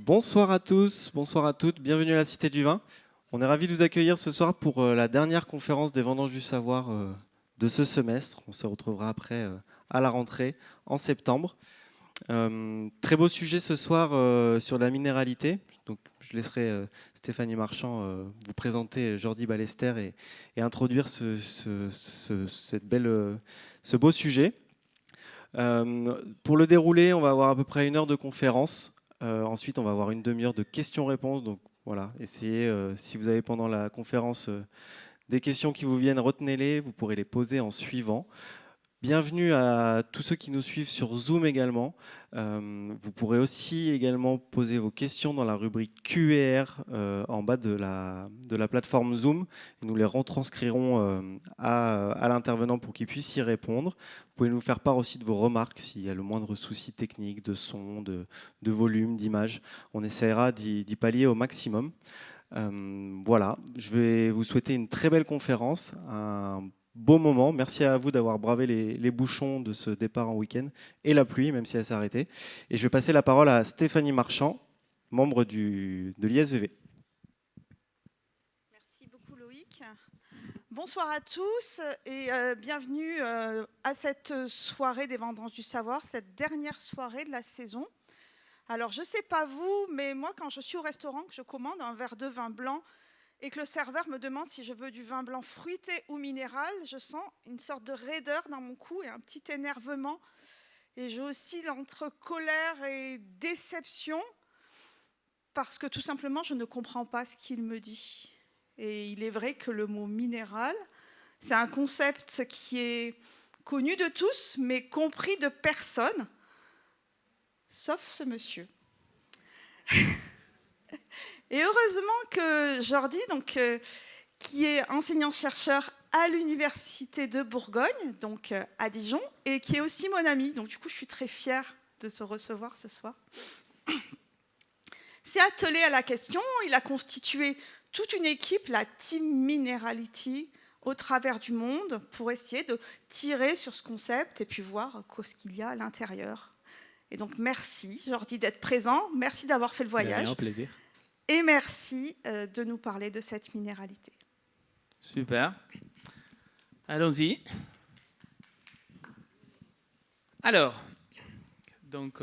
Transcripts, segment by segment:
Bonsoir à tous, bonsoir à toutes, bienvenue à la Cité du Vin. On est ravis de vous accueillir ce soir pour la dernière conférence des Vendanges du Savoir de ce semestre. On se retrouvera après à la rentrée en septembre. Très beau sujet ce soir sur la minéralité. Donc, je laisserai Stéphanie Marchand vous présenter Jordi Ballester et introduire ce beau sujet. Pour le dérouler, on va avoir à peu près 1 heure de conférence. Ensuite, on va avoir une demi-heure de questions-réponses. Donc voilà, essayez, si vous avez pendant la conférence des questions qui vous viennent, retenez-les. Vous pourrez les poser en suivant. Bienvenue à tous ceux qui nous suivent sur Zoom également. Vous pourrez aussi également poser vos questions dans la rubrique Q&R en bas de la plateforme Zoom. Et nous les retranscrirons à l'intervenant pour qu'il puisse y répondre. Vous pouvez nous faire part aussi de vos remarques s'il y a le moindre souci technique, de son, de volume, d'image. On essaiera d'y pallier au maximum. Voilà, je vais vous souhaiter une très belle conférence, un beau moment. Merci à vous d'avoir bravé les bouchons de ce départ en week-end et la pluie, même si elle s'est arrêtée. Et je vais passer la parole à Stéphanie Marchand, membre de l'ISVV. Merci beaucoup Loïc. Bonsoir à tous et bienvenue à cette soirée des Vendanges du Savoir, cette dernière soirée de la saison. Alors je ne sais pas vous, mais moi quand je suis au restaurant, que je commande un verre de vin blanc et que le serveur me demande si je veux du vin blanc fruité ou minéral, je sens une sorte de raideur dans mon cou et un petit énervement. Et j'oscille entre colère et déception parce que tout simplement je ne comprends pas ce qu'il me dit. Et il est vrai que le mot minéral, c'est un concept qui est connu de tous, mais compris de personne, sauf ce monsieur. Et heureusement que Jordi, qui est enseignant-chercheur à l'Université de Bourgogne, donc à Dijon, et qui est aussi mon ami. Donc du coup, je suis très fière de te recevoir ce soir. S'est attelé à la question, il a constitué toute une équipe, la Team Minerality, au travers du monde, pour essayer de tirer sur ce concept et puis voir ce qu'il y a à l'intérieur. Et donc merci Jordi d'être présent, merci d'avoir fait le voyage. Un plaisir. Et merci de nous parler de cette minéralité. Super. Allons-y. Alors, donc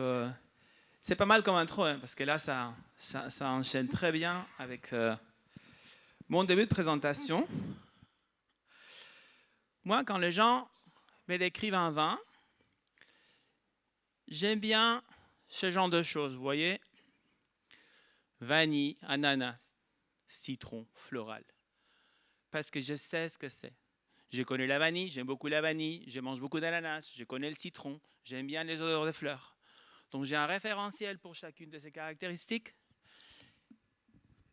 c'est pas mal comme intro, hein, parce que là, ça enchaîne très bien avec mon début de présentation. Moi, quand les gens me décrivent un vin, j'aime bien ce genre de choses, vous voyez. Vanille, ananas, citron, floral. Parce que je sais ce que c'est. Je connais la vanille, j'aime beaucoup la vanille, je mange beaucoup d'ananas, je connais le citron, j'aime bien les odeurs de fleurs. Donc j'ai un référentiel pour chacune de ces caractéristiques.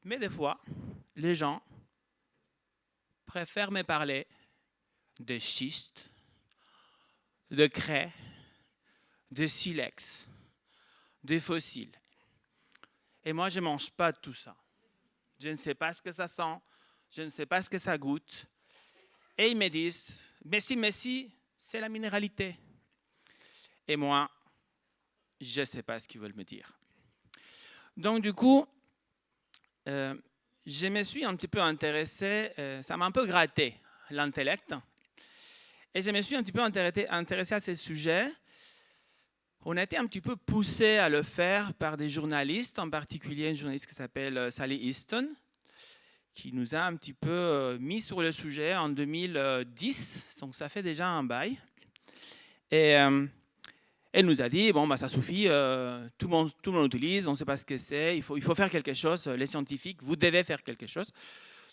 Mais des fois, les gens préfèrent me parler de schiste, de craie, de silex, de fossiles. Et moi, je ne mange pas tout ça. Je ne sais pas ce que ça sent, je ne sais pas ce que ça goûte. Et ils me disent, mais si, c'est la minéralité. Et moi, je ne sais pas ce qu'ils veulent me dire. Donc du coup, je me suis un petit peu intéressé, ça m'a un peu gratté l'intellect. Et je me suis un petit peu intéressé à ces sujets. On a été un petit peu poussé à le faire par des journalistes, en particulier une journaliste qui s'appelle Sally Easton, qui nous a un petit peu mis sur le sujet en 2010, donc ça fait déjà un bail. Et elle nous a dit, bon, ça suffit, tout le monde utilise, on ne sait pas ce que c'est, il faut faire quelque chose, les scientifiques, vous devez faire quelque chose.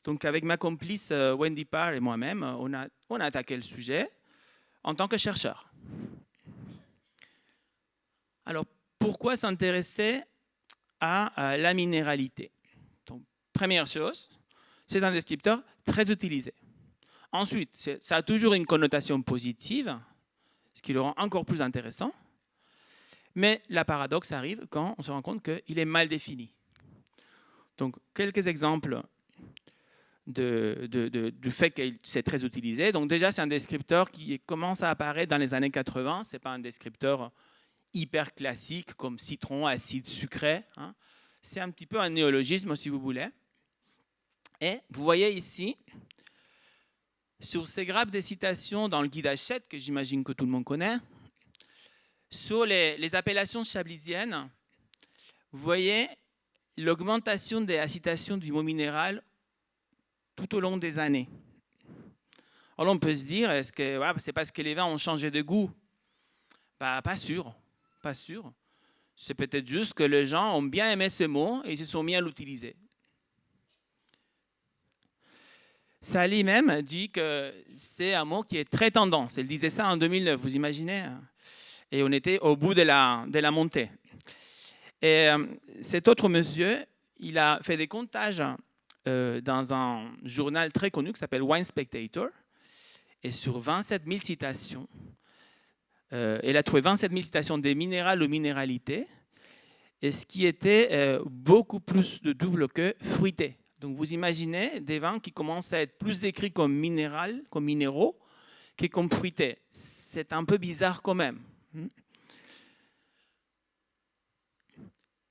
Donc avec ma complice Wendy Parr et moi-même, on a attaqué le sujet en tant que chercheurs. Alors, pourquoi s'intéresser à la minéralité? Donc, première chose, c'est un descripteur très utilisé. Ensuite, ça a toujours une connotation positive, ce qui le rend encore plus intéressant. Mais la paradoxe arrive quand on se rend compte qu'il est mal défini. Donc, quelques exemples du fait que c'est très utilisé. Donc, déjà, c'est un descripteur qui commence à apparaître dans les années 80. Ce n'est pas un descripteur hyper classique comme citron, acide, sucré. Hein. C'est un petit peu un néologisme, si vous voulez. Et vous voyez ici, sur ces grappes de citations dans le guide Hachette, que j'imagine que tout le monde connaît, sur les appellations chablisiennes, vous voyez l'augmentation de la citation du mot minéral tout au long des années. Alors on peut se dire, est-ce que c'est parce que les vins ont changé de goût? Pas sûr, pas sûr. C'est peut-être juste que les gens ont bien aimé ce mot et ils se sont mis à l'utiliser. Sally même dit que c'est un mot qui est très tendance. Elle disait ça en 2009, vous imaginez? Et on était au bout de la montée. Et cet autre monsieur, il a fait des comptages dans un journal très connu qui s'appelle Wine Spectator. Et sur 27 000 citations, elle a trouvé 27 000 citations des minérales ou minéralités, et ce qui était beaucoup plus de double que fruité. Donc vous imaginez des vins qui commencent à être plus décrits comme minéral, comme minéraux, que comme fruités. C'est un peu bizarre quand même.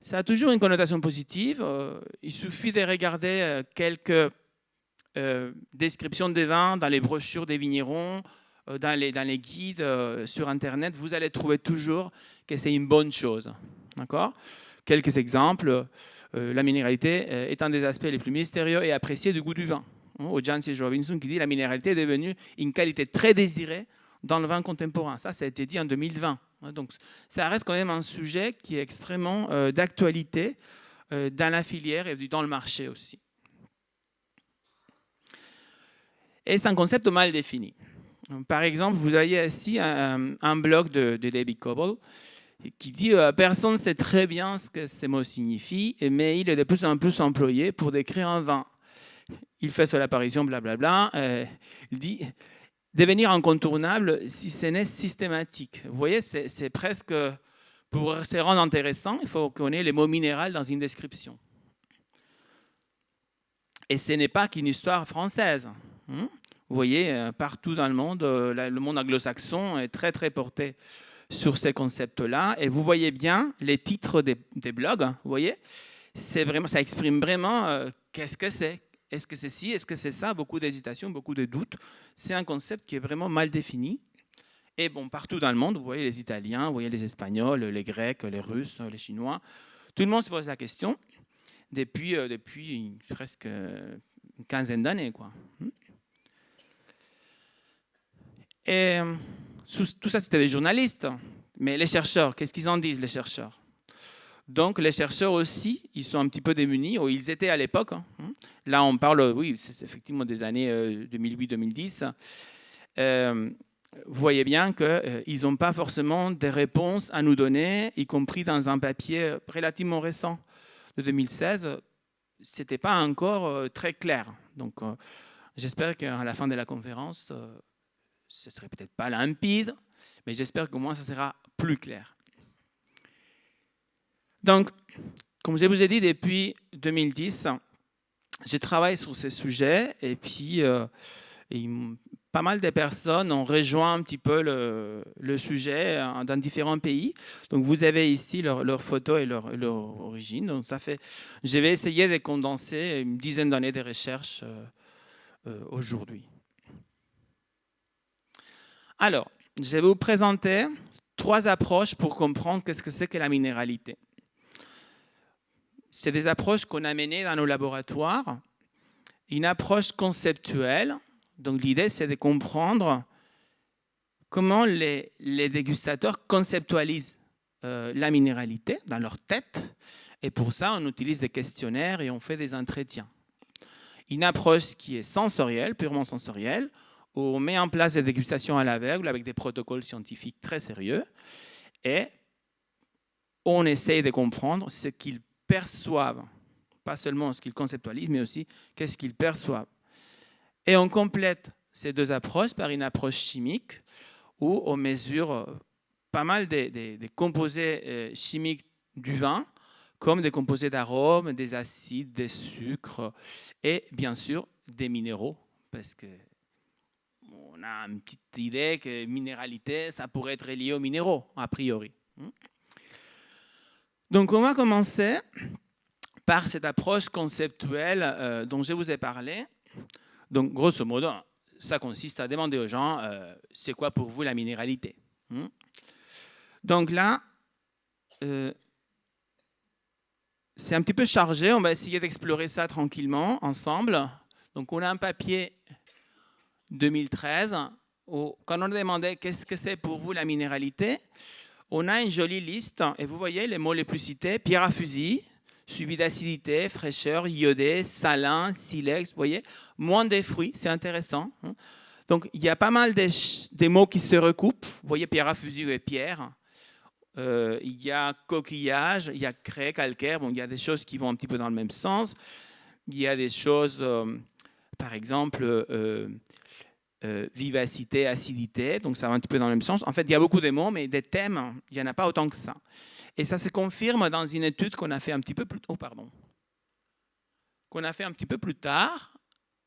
Ça a toujours une connotation positive. Il suffit de regarder quelques descriptions des vins dans les brochures des vignerons, dans les guides sur Internet. Vous allez trouver toujours que c'est une bonne chose. D'accord ? Quelques exemples. La minéralité est un des aspects les plus mystérieux et appréciés du goût du vin. John C. Robinson qui dit la minéralité est devenue une qualité très désirée dans le vin contemporain. Ça a été dit en 2020. Donc, ça reste quand même un sujet qui est extrêmement d'actualité dans la filière et dans le marché aussi. Et c'est un concept mal défini. Par exemple, vous avez ici un blog de David Coble qui dit personne ne sait très bien ce que ces mots signifient, mais il est de plus en plus employé pour décrire un vin. Il fait sur l'apparition, blablabla. Il dit devenir incontournable si ce n'est systématique. Vous voyez, c'est presque, pour se rendre intéressant, il faut qu'on ait les mots minéral dans une description. Et ce n'est pas qu'une histoire française. Vous voyez, partout dans le monde anglo-saxon est très, très porté sur ces concepts-là. Et vous voyez bien les titres des blogs, vous voyez, ça exprime vraiment qu'est-ce que c'est. Est-ce que c'est ci, est-ce que c'est ça? Beaucoup d'hésitations, beaucoup de doutes. C'est un concept qui est vraiment mal défini. Et bon, partout dans le monde, vous voyez les Italiens, vous voyez les Espagnols, les Grecs, les Russes, les Chinois. Tout le monde se pose la question depuis presque une quinzaine d'années, quoi. Et tout ça, c'était des journalistes. Mais les chercheurs, qu'est-ce qu'ils en disent, les chercheurs? Donc, les chercheurs aussi, ils sont un petit peu démunis, ou ils étaient à l'époque. Là, on parle, oui, c'est effectivement des années 2008-2010. Vous voyez bien qu'ils n'ont pas forcément des réponses à nous donner, y compris dans un papier relativement récent de 2016. Ce n'était pas encore très clair. Donc, j'espère qu'à la fin de la conférence, ce ne serait peut-être pas limpide, mais j'espère qu'au moins, ça sera plus clair. Donc, comme je vous ai dit, depuis 2010, je travaille sur ces sujets et puis pas mal de personnes ont rejoint un petit peu le sujet dans différents pays. Donc, vous avez ici leurs photos et leur origine. Donc, je vais essayer de condenser une dizaine d'années de recherche aujourd'hui. Alors, je vais vous présenter 3 approches pour comprendre qu'est-ce que c'est que la minéralité. C'est des approches qu'on a menées dans nos laboratoires. Une approche conceptuelle. Donc l'idée, c'est de comprendre comment les dégustateurs conceptualisent la minéralité dans leur tête. Et pour ça, on utilise des questionnaires et on fait des entretiens. Une approche qui est sensorielle, purement sensorielle, où on met en place des dégustations à l'aveugle avec des protocoles scientifiques très sérieux. Et on essaye de comprendre ce qu'ils perçoivent, pas seulement ce qu'ils conceptualisent, mais aussi qu'est-ce qu'ils perçoivent. Et on complète ces 2 approches par une approche chimique où on mesure pas mal des composés chimiques du vin, comme des composés d'arômes, des acides, des sucres et bien sûr des minéraux, parce qu'on a une petite idée que minéralité, ça pourrait être lié aux minéraux, a priori. Donc, on va commencer par cette approche conceptuelle dont je vous ai parlé. Donc, grosso modo, ça consiste à demander aux gens c'est quoi pour vous la minéralité. Donc là, c'est un petit peu chargé. On va essayer d'explorer ça tranquillement ensemble. Donc, on a un papier 2013 où, quand on demandait qu'est-ce que c'est pour vous la minéralité, on a une jolie liste. Et vous voyez les mots les plus cités: pierre à fusil, suivi d'acidité, fraîcheur, iodé, salin, silex. Vous voyez, moins des fruits, c'est intéressant. Donc, il y a pas mal des mots qui se recoupent. Vous voyez, pierre à fusil et pierre. Il y a coquillage, il y a craie, calcaire. Bon, il y a des choses qui vont un petit peu dans le même sens. Il y a des choses, par exemple, vivacité, acidité. Donc, ça va un petit peu dans le même sens. En fait, il y a beaucoup de mots, mais des thèmes, il n'y en a pas autant que ça. Et ça se confirme dans une étude qu'on a fait un petit peu plus tard,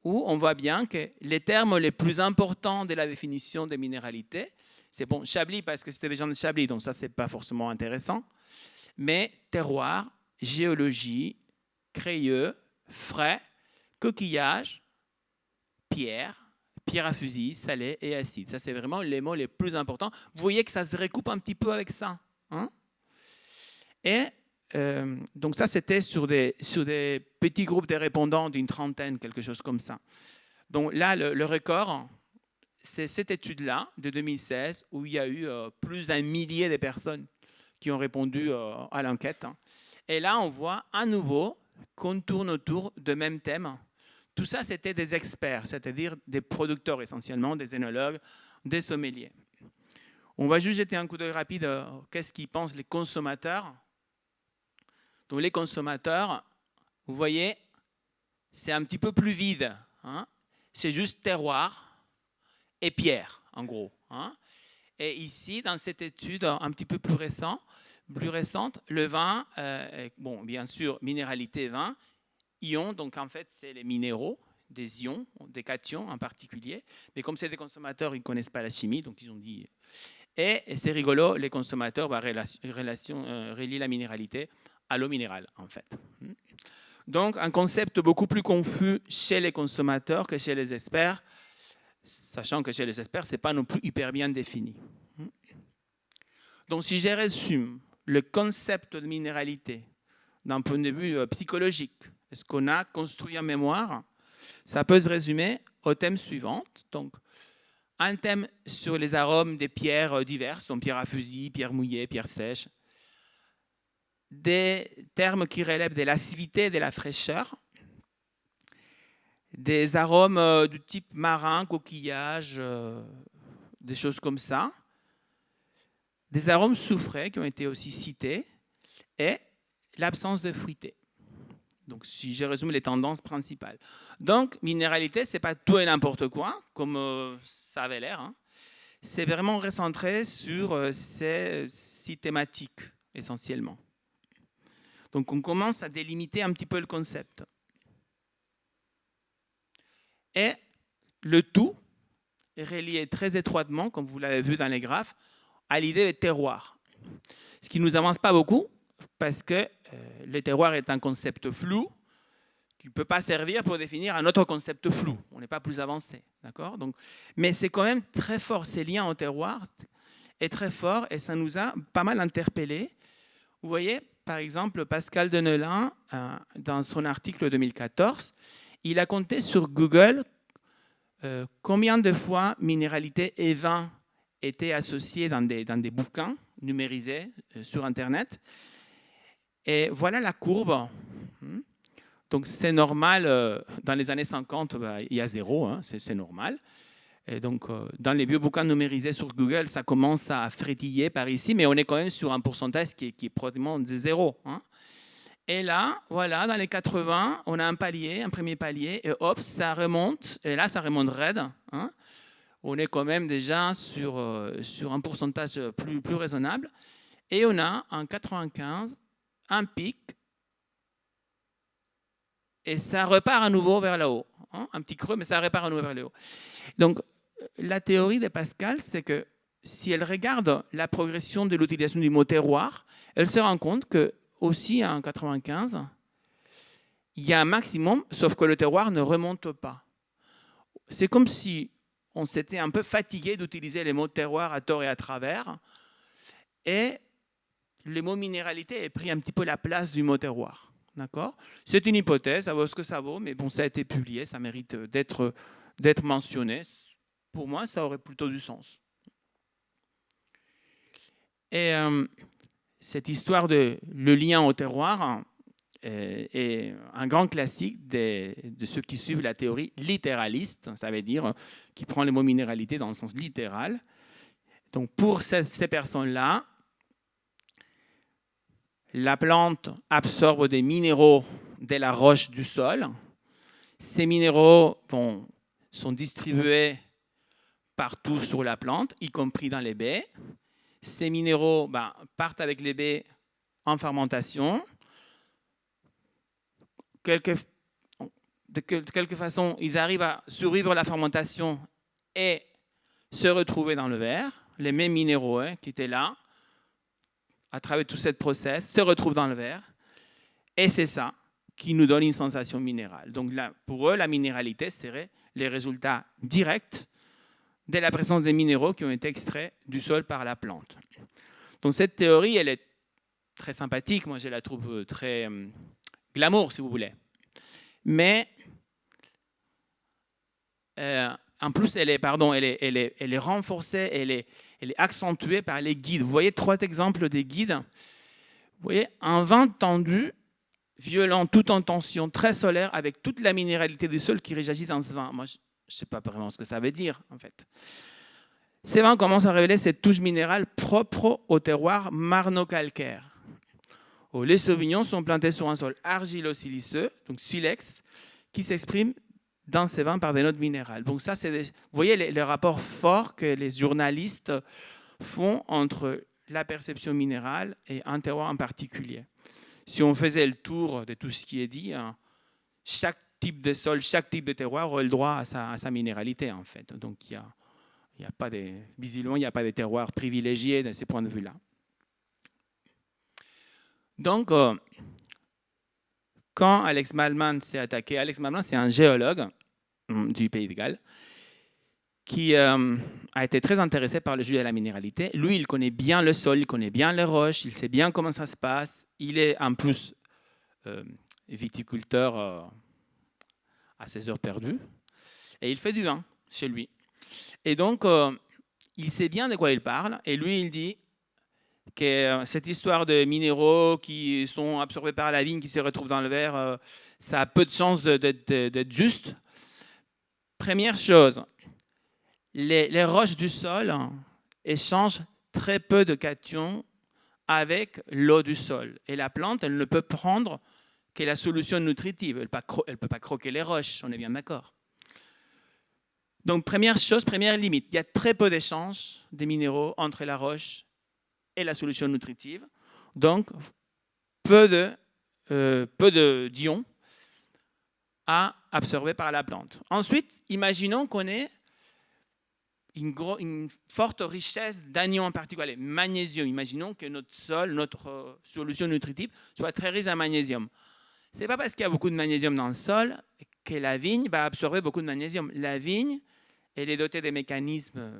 où on voit bien que les termes les plus importants de la définition des minéralités, c'est bon, Chablis, parce que c'était des gens de Chablis, donc ça, c'est pas forcément intéressant, mais terroir, géologie, crayeux, frais, coquillage, pierre à fusil, salé et acide. Ça, c'est vraiment les mots les plus importants. Vous voyez que ça se recoupe un petit peu avec ça. Hein? Et donc ça, c'était sur des petits groupes de répondants d'une trentaine, quelque chose comme ça. Donc là, le record, c'est cette étude-là, de 2016, où il y a eu plus d'1 millier de personnes qui ont répondu à l'enquête. Et là, on voit à nouveau qu'on tourne autour de même thème. Tout ça, c'était des experts, c'est-à-dire des producteurs essentiellement, des œnologues, des sommeliers. On va juste jeter un coup d'œil rapide qu'est-ce qu'ils pensent les consommateurs. Donc les consommateurs, vous voyez, c'est un petit peu plus vide. Hein? C'est juste terroir et pierre, en gros. Hein? Et ici, dans cette étude un petit peu plus récente, le vin, bon, bien sûr, minéralité vin, ions, donc en fait, c'est les minéraux, des ions, des cations en particulier. Mais comme c'est des consommateurs, ils ne connaissent pas la chimie, donc ils ont dit... Et c'est rigolo, les consommateurs relient la minéralité à l'eau minérale, en fait. Donc, un concept beaucoup plus confus chez les consommateurs que chez les experts, sachant que chez les experts, ce n'est pas non plus hyper bien défini. Donc, si je résume le concept de minéralité d'un point de vue psychologique, est-ce qu'on a construit en mémoire, ça peut se résumer au thème suivant. Donc, un thème sur les arômes des pierres diverses, donc pierre à fusil, pierre mouillée, pierre sèche. Des termes qui relèvent de l'acidité et de la fraîcheur. Des arômes du type marin, coquillage, des choses comme ça. Des arômes soufrés qui ont été aussi cités. Et l'absence de fruité. Donc, si je résume les tendances principales. Donc, minéralité, ce n'est pas tout et n'importe quoi, comme ça avait l'air. Hein. C'est vraiment recentré sur ces 6 thématiques, essentiellement. Donc, on commence à délimiter un petit peu le concept. Et le tout est relié très étroitement, comme vous l'avez vu dans les graphes, à l'idée de terroir. Ce qui ne nous avance pas beaucoup, parce que le terroir est un concept flou qui ne peut pas servir pour définir un autre concept flou. On n'est pas plus avancé. D'accord ? Donc, mais c'est quand même très fort. Ces liens au terroir est très fort et ça nous a pas mal interpellés. Vous voyez, par exemple, Pascal Denelin, dans son article 2014, il a compté sur Google combien de fois minéralité et vin étaient associés dans des bouquins numérisés sur Internet. Et voilà la courbe. Donc, c'est normal. Dans les années 50, il y a 0, hein, c'est normal. Et donc, dans les vieux bouquins numérisés sur Google, ça commence à frétiller par ici, mais on est quand même sur un pourcentage qui est pratiquement de 0. Hein. Et là, voilà, dans les 80, on a un premier palier, et hop, ça remonte. Et là, ça remonte raide. Hein. On est quand même déjà sur un pourcentage plus raisonnable. Et on a en 95 un pic, et ça repart à nouveau vers le haut. Hein, un petit creux, mais ça repart à nouveau vers le haut. Donc, la théorie de Pascal, c'est que si elle regarde la progression de l'utilisation du mot terroir, elle se rend compte que aussi en 95, il y a un maximum, sauf que le terroir ne remonte pas. C'est comme si on s'était un peu fatigué d'utiliser les mots terroir à tort et à travers, et le mot minéralité a pris un petit peu la place du mot terroir. D'accord ? C'est une hypothèse, ça vaut ce que ça vaut, mais bon, ça a été publié, ça mérite d'être mentionné. Pour moi, ça aurait plutôt du sens. Et cette histoire de le lien au terroir est un grand classique de ceux qui suivent la théorie littéraliste, ça veut dire qui prend le mot minéralité dans le sens littéral. Donc pour ces personnes-là, la plante absorbe des minéraux de la roche du sol. Ces minéraux sont distribués partout sur la plante, y compris dans les baies. Ces minéraux partent avec les baies en fermentation. De quelque façon, ils arrivent à survivre à la fermentation et se retrouver dans le verre. Les mêmes minéraux qui étaient là, à travers tout ce process, se retrouvent dans le verre. Et c'est ça qui nous donne une sensation minérale. Donc là, pour eux, la minéralité serait les résultats directs de la présence des minéraux qui ont été extraits du sol par la plante. Donc cette théorie, elle est très sympathique. Moi, je la trouve très glamour, si vous voulez. Mais en plus, elle est renforcée, elle est accentuée par les guides. Vous voyez 3 exemples des guides. Vous voyez un vin tendu, violent, tout en tension, très solaire, avec toute la minéralité du sol qui réagit dans ce vin. Moi, je ne sais pas vraiment ce que ça veut dire, en fait. Ces vins commencent à révéler cette touche minérale propre au terroir marno-calcaire. Les sauvignons sont plantés sur un sol argilo-siliceux, donc silex, qui s'exprime dans ces vins par des notes minérales. Donc ça, vous voyez les rapports forts que les journalistes font entre la perception minérale et un terroir en particulier. Si on faisait le tour de tout ce qui est dit, chaque type de sol, chaque type de terroir aurait le droit à sa minéralité, en fait. Donc visiblement, il n'y a pas de terroir privilégié de ce point de vue-là. Donc, quand Alex Malman s'est attaqué, Alex Malman, c'est un géologue du Pays de Galles qui a été très intéressé par le sujet de la minéralité. Lui, il connaît bien le sol, il connaît bien les roches, il sait bien comment ça se passe. Il est en plus viticulteur à ses heures perdues et il fait du vin chez lui. Et donc, il sait bien de quoi il parle et lui, il dit que cette histoire de minéraux qui sont absorbés par la vigne, qui se retrouvent dans le verre, ça a peu de chances d'être juste. Première chose, les roches du sol échangent très peu de cations avec l'eau du sol. Et la plante, elle ne peut prendre que la solution nutritive. Elle ne peut pas croquer les roches, on est bien d'accord. Donc, première chose, première limite, il y a très peu d'échanges de minéraux entre la roche et la solution nutritive. Donc, peu de d'ions à absorber par la plante. Ensuite, imaginons qu'on ait une forte richesse d'anions en particulier, magnésium. Imaginons que notre sol, notre solution nutritive soit très riche en magnésium. Ce n'est pas parce qu'il y a beaucoup de magnésium dans le sol que la vigne va absorber beaucoup de magnésium. La vigne, elle est dotée des mécanismes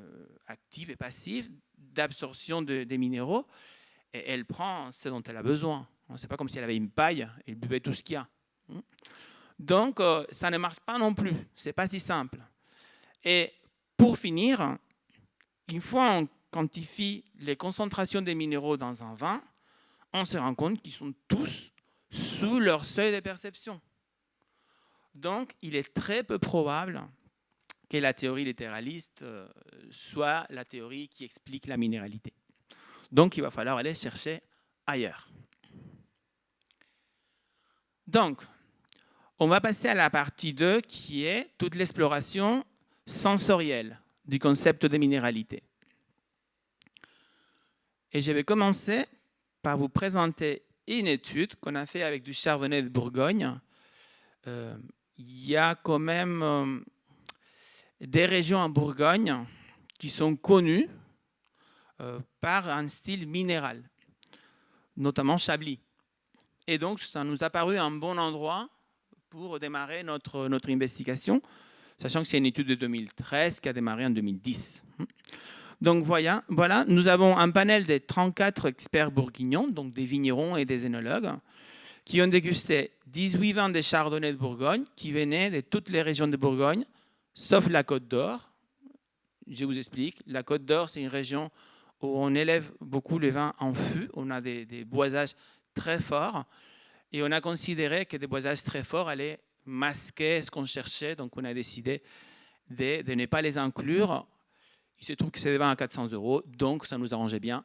actifs et passifs d'absorption des minéraux et elle prend ce dont elle a besoin. Ce n'est pas comme si elle avait une paille et elle buvait tout ce qu'il y a. Donc, ça ne marche pas non plus. Ce n'est pas si simple. Et pour finir, une fois on quantifie les concentrations des minéraux dans un vin, on se rend compte qu'ils sont tous sous leur seuil de perception. Donc, il est très peu probable que la théorie littéraliste soit la théorie qui explique la minéralité. Donc, il va falloir aller chercher ailleurs. Donc, on va passer à la partie 2 qui est toute l'exploration sensorielle du concept de minéralité. Et je vais commencer par vous présenter une étude qu'on a faite avec du chardonnay de Bourgogne. Il y a quand même des régions en Bourgogne qui sont connues par un style minéral, notamment Chablis. Et donc, ça nous a paru un bon endroit pour démarrer notre investigation, sachant que c'est une étude de 2013 qui a démarré en 2010. Donc voilà, nous avons un panel de 34 experts bourguignons, donc des vignerons et des œnologues, qui ont dégusté 18 vins de Chardonnay de Bourgogne, qui venaient de toutes les régions de Bourgogne, sauf la Côte d'Or. Je vous explique. La Côte d'Or, c'est une région où on élève beaucoup les vins en fût. On a des boisages très forts. Et on a considéré que des boisages très forts allaient masquer ce qu'on cherchait. Donc, on a décidé de ne pas les inclure. Il se trouve que c'est des vins à 400 €. Donc, ça nous arrangeait bien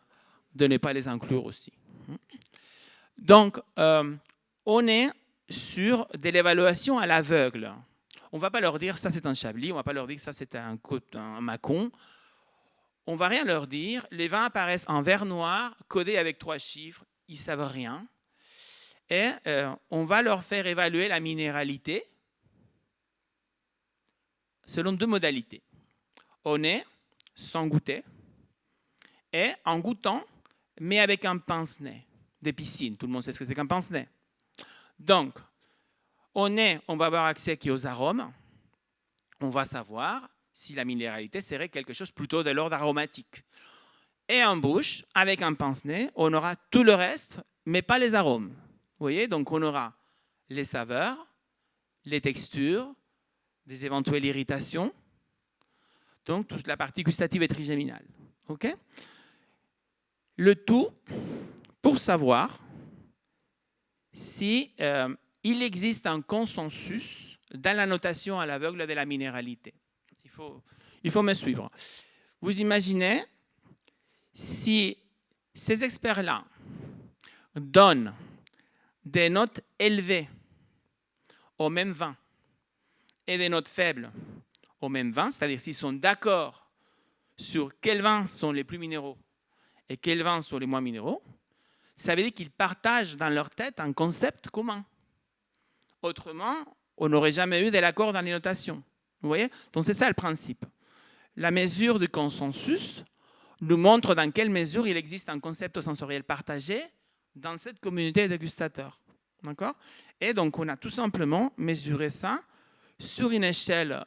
de ne pas les inclure aussi. Donc, on est sur de l'évaluation à l'aveugle. On ne va pas leur dire ça c'est un Chablis, on ne va pas leur dire ça c'est un Mâcon. On ne va rien leur dire. Les vins apparaissent en vert noir, codés avec 3 chiffres. Ils ne savent rien. Et on va leur faire évaluer la minéralité selon 2 modalités. Au nez, sans goûter, et en goûtant, mais avec un pince-nez des piscines. Tout le monde sait ce que c'est qu'un pince-nez. Donc, au nez, on va avoir accès aux arômes. On va savoir si la minéralité serait quelque chose plutôt de l'ordre aromatique. Et en bouche, avec un pince-nez, on aura tout le reste, mais pas les arômes. Vous voyez, donc on aura les saveurs, les textures, des éventuelles irritations, donc toute la partie gustative et trigéminale. Okay, le tout pour savoir si il existe un consensus dans la notation à l'aveugle de la minéralité. Il faut me suivre. Vous imaginez si ces experts-là donnent des notes élevées au même vin et des notes faibles au même vin, c'est-à-dire s'ils sont d'accord sur quels vins sont les plus minéraux et quels vins sont les moins minéraux, ça veut dire qu'ils partagent dans leur tête un concept commun. Autrement, on n'aurait jamais eu de l'accord dans les notations. Vous voyez? Donc c'est ça le principe. La mesure du consensus nous montre dans quelle mesure il existe un concept sensoriel partagé dans cette communauté de dégustateurs. D'accord? Et donc on a tout simplement mesuré ça sur une échelle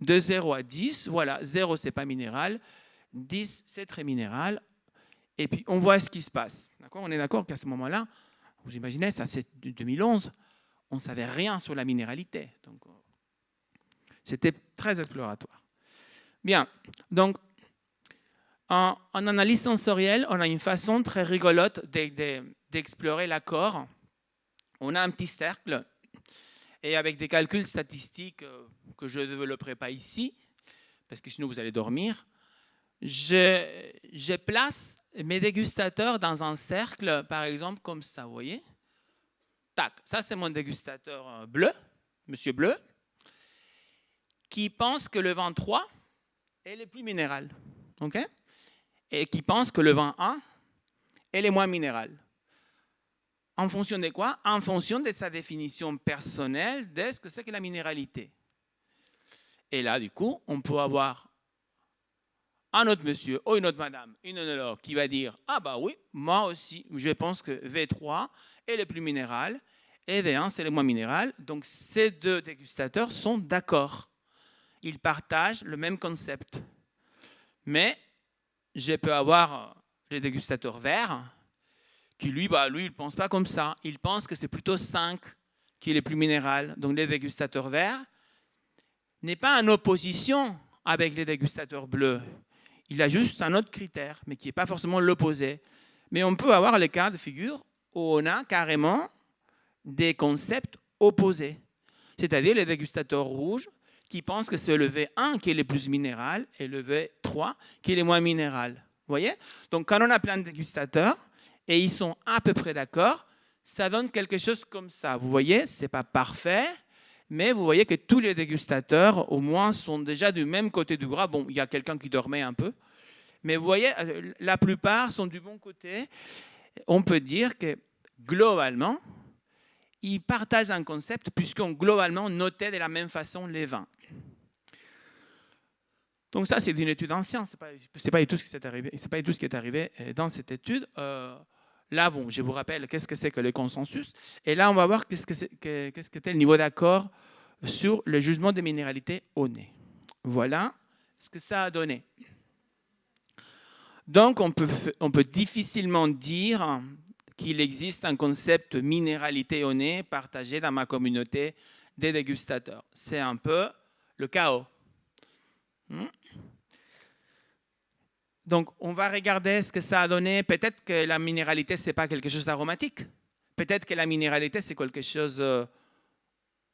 de 0 à 10. Voilà, 0 c'est pas minéral, 10 c'est très minéral. Et puis, on voit ce qui se passe. D'accord, on est d'accord qu'à ce moment-là, vous imaginez, ça c'est 2011, on ne savait rien sur la minéralité. Donc, c'était très exploratoire. Bien, donc, en analyse sensorielle, on a une façon très rigolote d'explorer l'accord. On a un petit cercle, et avec des calculs statistiques que je ne développerai pas ici, parce que sinon vous allez dormir, je place mes dégustateurs dans un cercle, par exemple, comme ça, vous voyez. Tac, ça c'est mon dégustateur bleu, monsieur bleu, qui pense que le vin 3 est le plus minéral, okay, et qui pense que le vin 1 est le moins minéral. En fonction de quoi? En fonction de sa définition personnelle de ce que c'est que la minéralité. Et là, du coup, on peut avoir un autre monsieur ou une autre madame, une œnologue qui va dire « Ah bah oui, moi aussi, je pense que V3 est le plus minéral et V1 c'est le moins minéral. » Donc ces 2 dégustateurs sont d'accord. Ils partagent le même concept. Mais je peux avoir le dégustateur vert qui lui, il ne pense pas comme ça. Il pense que c'est plutôt 5 qui est le plus minéral. Donc le dégustateur vert n'est pas en opposition avec les dégustateurs bleus. Il a juste un autre critère, mais qui n'est pas forcément l'opposé. Mais on peut avoir les cas de figure où on a carrément des concepts opposés. C'est-à-dire les dégustateurs rouges qui pensent que c'est le V1 qui est le plus minéral et le V3 qui est le moins minéral. Vous voyez? Donc quand on a plein de dégustateurs et ils sont à peu près d'accord, ça donne quelque chose comme ça. Vous voyez? Ce n'est pas parfait. Mais vous voyez que tous les dégustateurs, au moins, sont déjà du même côté du gras. Bon, il y a quelqu'un qui dormait un peu. Mais vous voyez, la plupart sont du bon côté. On peut dire que, globalement, ils partagent un concept puisqu'on, globalement, notait de la même façon les vins. Donc ça, c'est une étude ancienne. C'est pas du tout ce qui s'est arrivé. C'est pas du tout ce qui est arrivé dans cette étude. là, bon, je vous rappelle qu'est-ce que c'est que le consensus. Et là, on va voir qu'est-ce que c'était le niveau d'accord sur le jugement de minéralité au nez. Voilà ce que ça a donné. Donc, on peut difficilement dire qu'il existe un concept minéralité au nez partagé dans ma communauté des dégustateurs. C'est un peu le chaos. Donc, on va regarder ce que ça a donné. Peut-être que la minéralité, ce n'est pas quelque chose d'aromatique. Peut-être que la minéralité, c'est quelque chose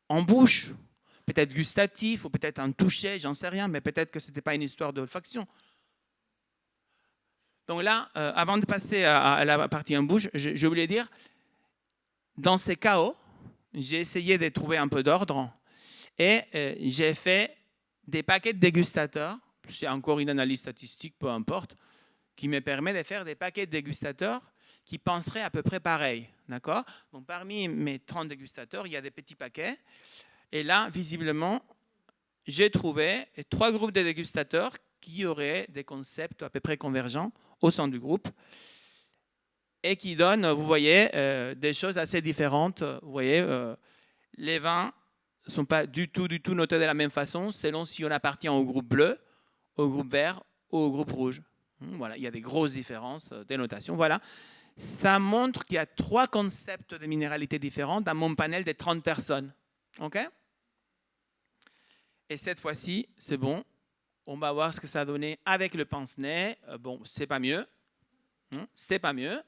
en bouche, peut-être gustatif, ou peut-être en toucher, j'en sais rien, mais peut-être que ce n'était pas une histoire d'olfaction. Donc là, avant de passer à la partie en bouche, je voulais dire, dans ces chaos, j'ai essayé de trouver un peu d'ordre et j'ai fait des paquets de dégustateurs. C'est encore une analyse statistique, peu importe, qui me permet de faire des paquets de dégustateurs qui penseraient à peu près pareil. D'accord ? Donc, parmi mes 30 dégustateurs, il y a des petits paquets. Et là, visiblement, j'ai trouvé 3 groupes de dégustateurs qui auraient des concepts à peu près convergents au sein du groupe et qui donnent, vous voyez, des choses assez différentes. Vous voyez, les vins ne sont pas du tout notés de la même façon selon si on appartient au groupe bleu, au groupe vert ou au groupe rouge. Voilà, il y a des grosses différences de notation. Voilà. Ça montre qu'il y a 3 concepts de minéralité différents dans mon panel de 30 personnes. OK ? Et cette fois-ci, c'est bon. On va voir ce que ça a donné avec le pince-nez. Bon, c'est pas mieux. C'est pas mieux.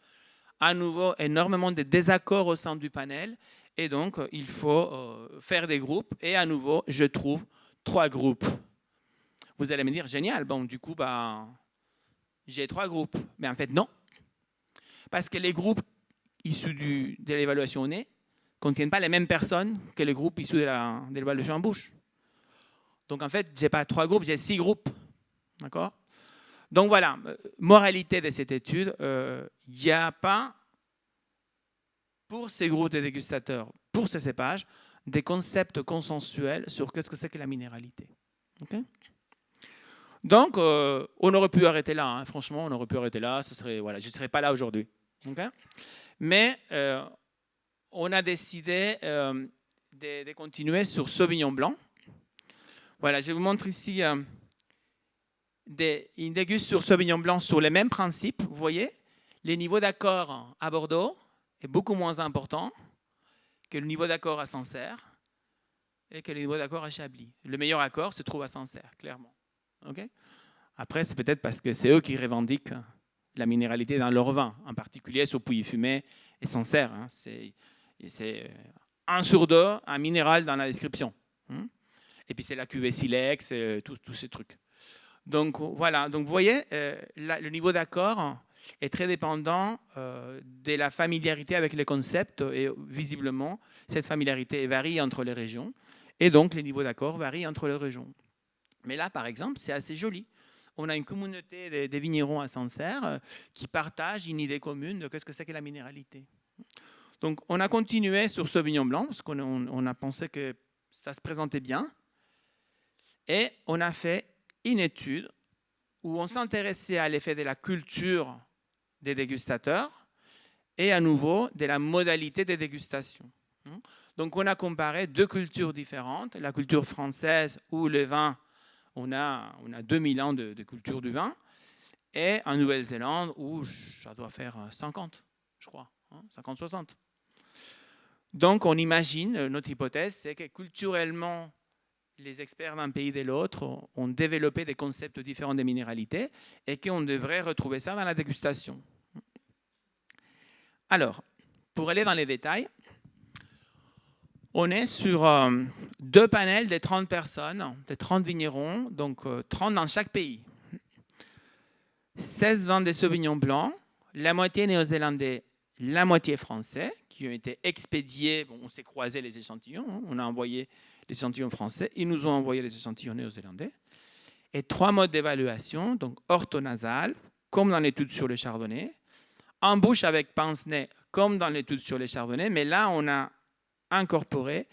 À nouveau, énormément de désaccords au sein du panel. Et donc, il faut faire des groupes. Et à nouveau, je trouve 3 groupes. Vous allez me dire, génial. Bon, du coup, j'ai 3 groupes. Mais en fait, non. Parce que les groupes issus de l'évaluation au nez ne contiennent pas les mêmes personnes que les groupes issus de l'évaluation en bouche. Donc, en fait, je n'ai pas 3 groupes, j'ai 6 groupes. D'accord ? Donc, voilà. Moralité de cette étude, il n'y a pas, pour ces groupes de dégustateurs, pour ces cépages, des concepts consensuels sur qu'est-ce que c'est que la minéralité. Okay ? Donc, on aurait pu arrêter là. Hein. Franchement, on aurait pu arrêter là. Voilà, je ne serais pas là aujourd'hui. Okay ? Mais on a décidé de continuer sur Sauvignon blanc. Voilà, je vous montre ici une déguste sur Sauvignon blanc sur les mêmes principes. Vous voyez, les niveaux d'accord à Bordeaux est beaucoup moins important que le niveau d'accord à Sancerre et que le niveau d'accord à Chablis. Le meilleur accord se trouve à Sancerre, clairement. Okay ? Après, c'est peut-être parce que c'est eux qui revendiquent la minéralité dans leur vin, en particulier sur Pouilly-Fumé et Sancerre. Hein. C'est 1 sur 2, un minéral dans la description. Et puis c'est la cuvée Silex, tous ces trucs. Donc voilà, donc vous voyez, le niveau d'accord est très dépendant de la familiarité avec les concepts et visiblement, cette familiarité varie entre les régions et donc les niveaux d'accord varient entre les régions. Mais là, par exemple, c'est assez joli. On a une communauté des vignerons à Sancerre qui partagent une idée commune de ce que c'est que la minéralité. Donc on a continué sur Sauvignon blanc parce qu'on a pensé que ça se présentait bien. Et on a fait une étude où on s'intéressait à l'effet de la culture des dégustateurs et à nouveau de la modalité de dégustation. Donc on a comparé 2 cultures différentes, la culture française où le vin, on a 2000 ans de culture du vin, et en Nouvelle-Zélande où ça doit faire 50, je crois, 50-60. Donc on imagine, notre hypothèse, c'est que culturellement, les experts d'un pays et de l'autre ont développé des concepts différents de minéralité et qu'on devrait retrouver ça dans la dégustation. Alors, pour aller dans les détails, on est sur 2 panels de 30 personnes, de 30 vignerons, donc 30 dans chaque pays. 16 vins de Sauvignon blanc, la moitié néo-zélandais, la moitié français, qui ont été expédiés. Bon, on s'est croisé les échantillons, on a envoyé les échantillons français, ils nous ont envoyé les échantillons néo-zélandais. Et 3 modes d'évaluation, donc orthonasal, comme dans l'étude sur le chardonnay, en bouche avec pince-nez, comme dans l'étude sur les chardonnays, mais là, on a incorporé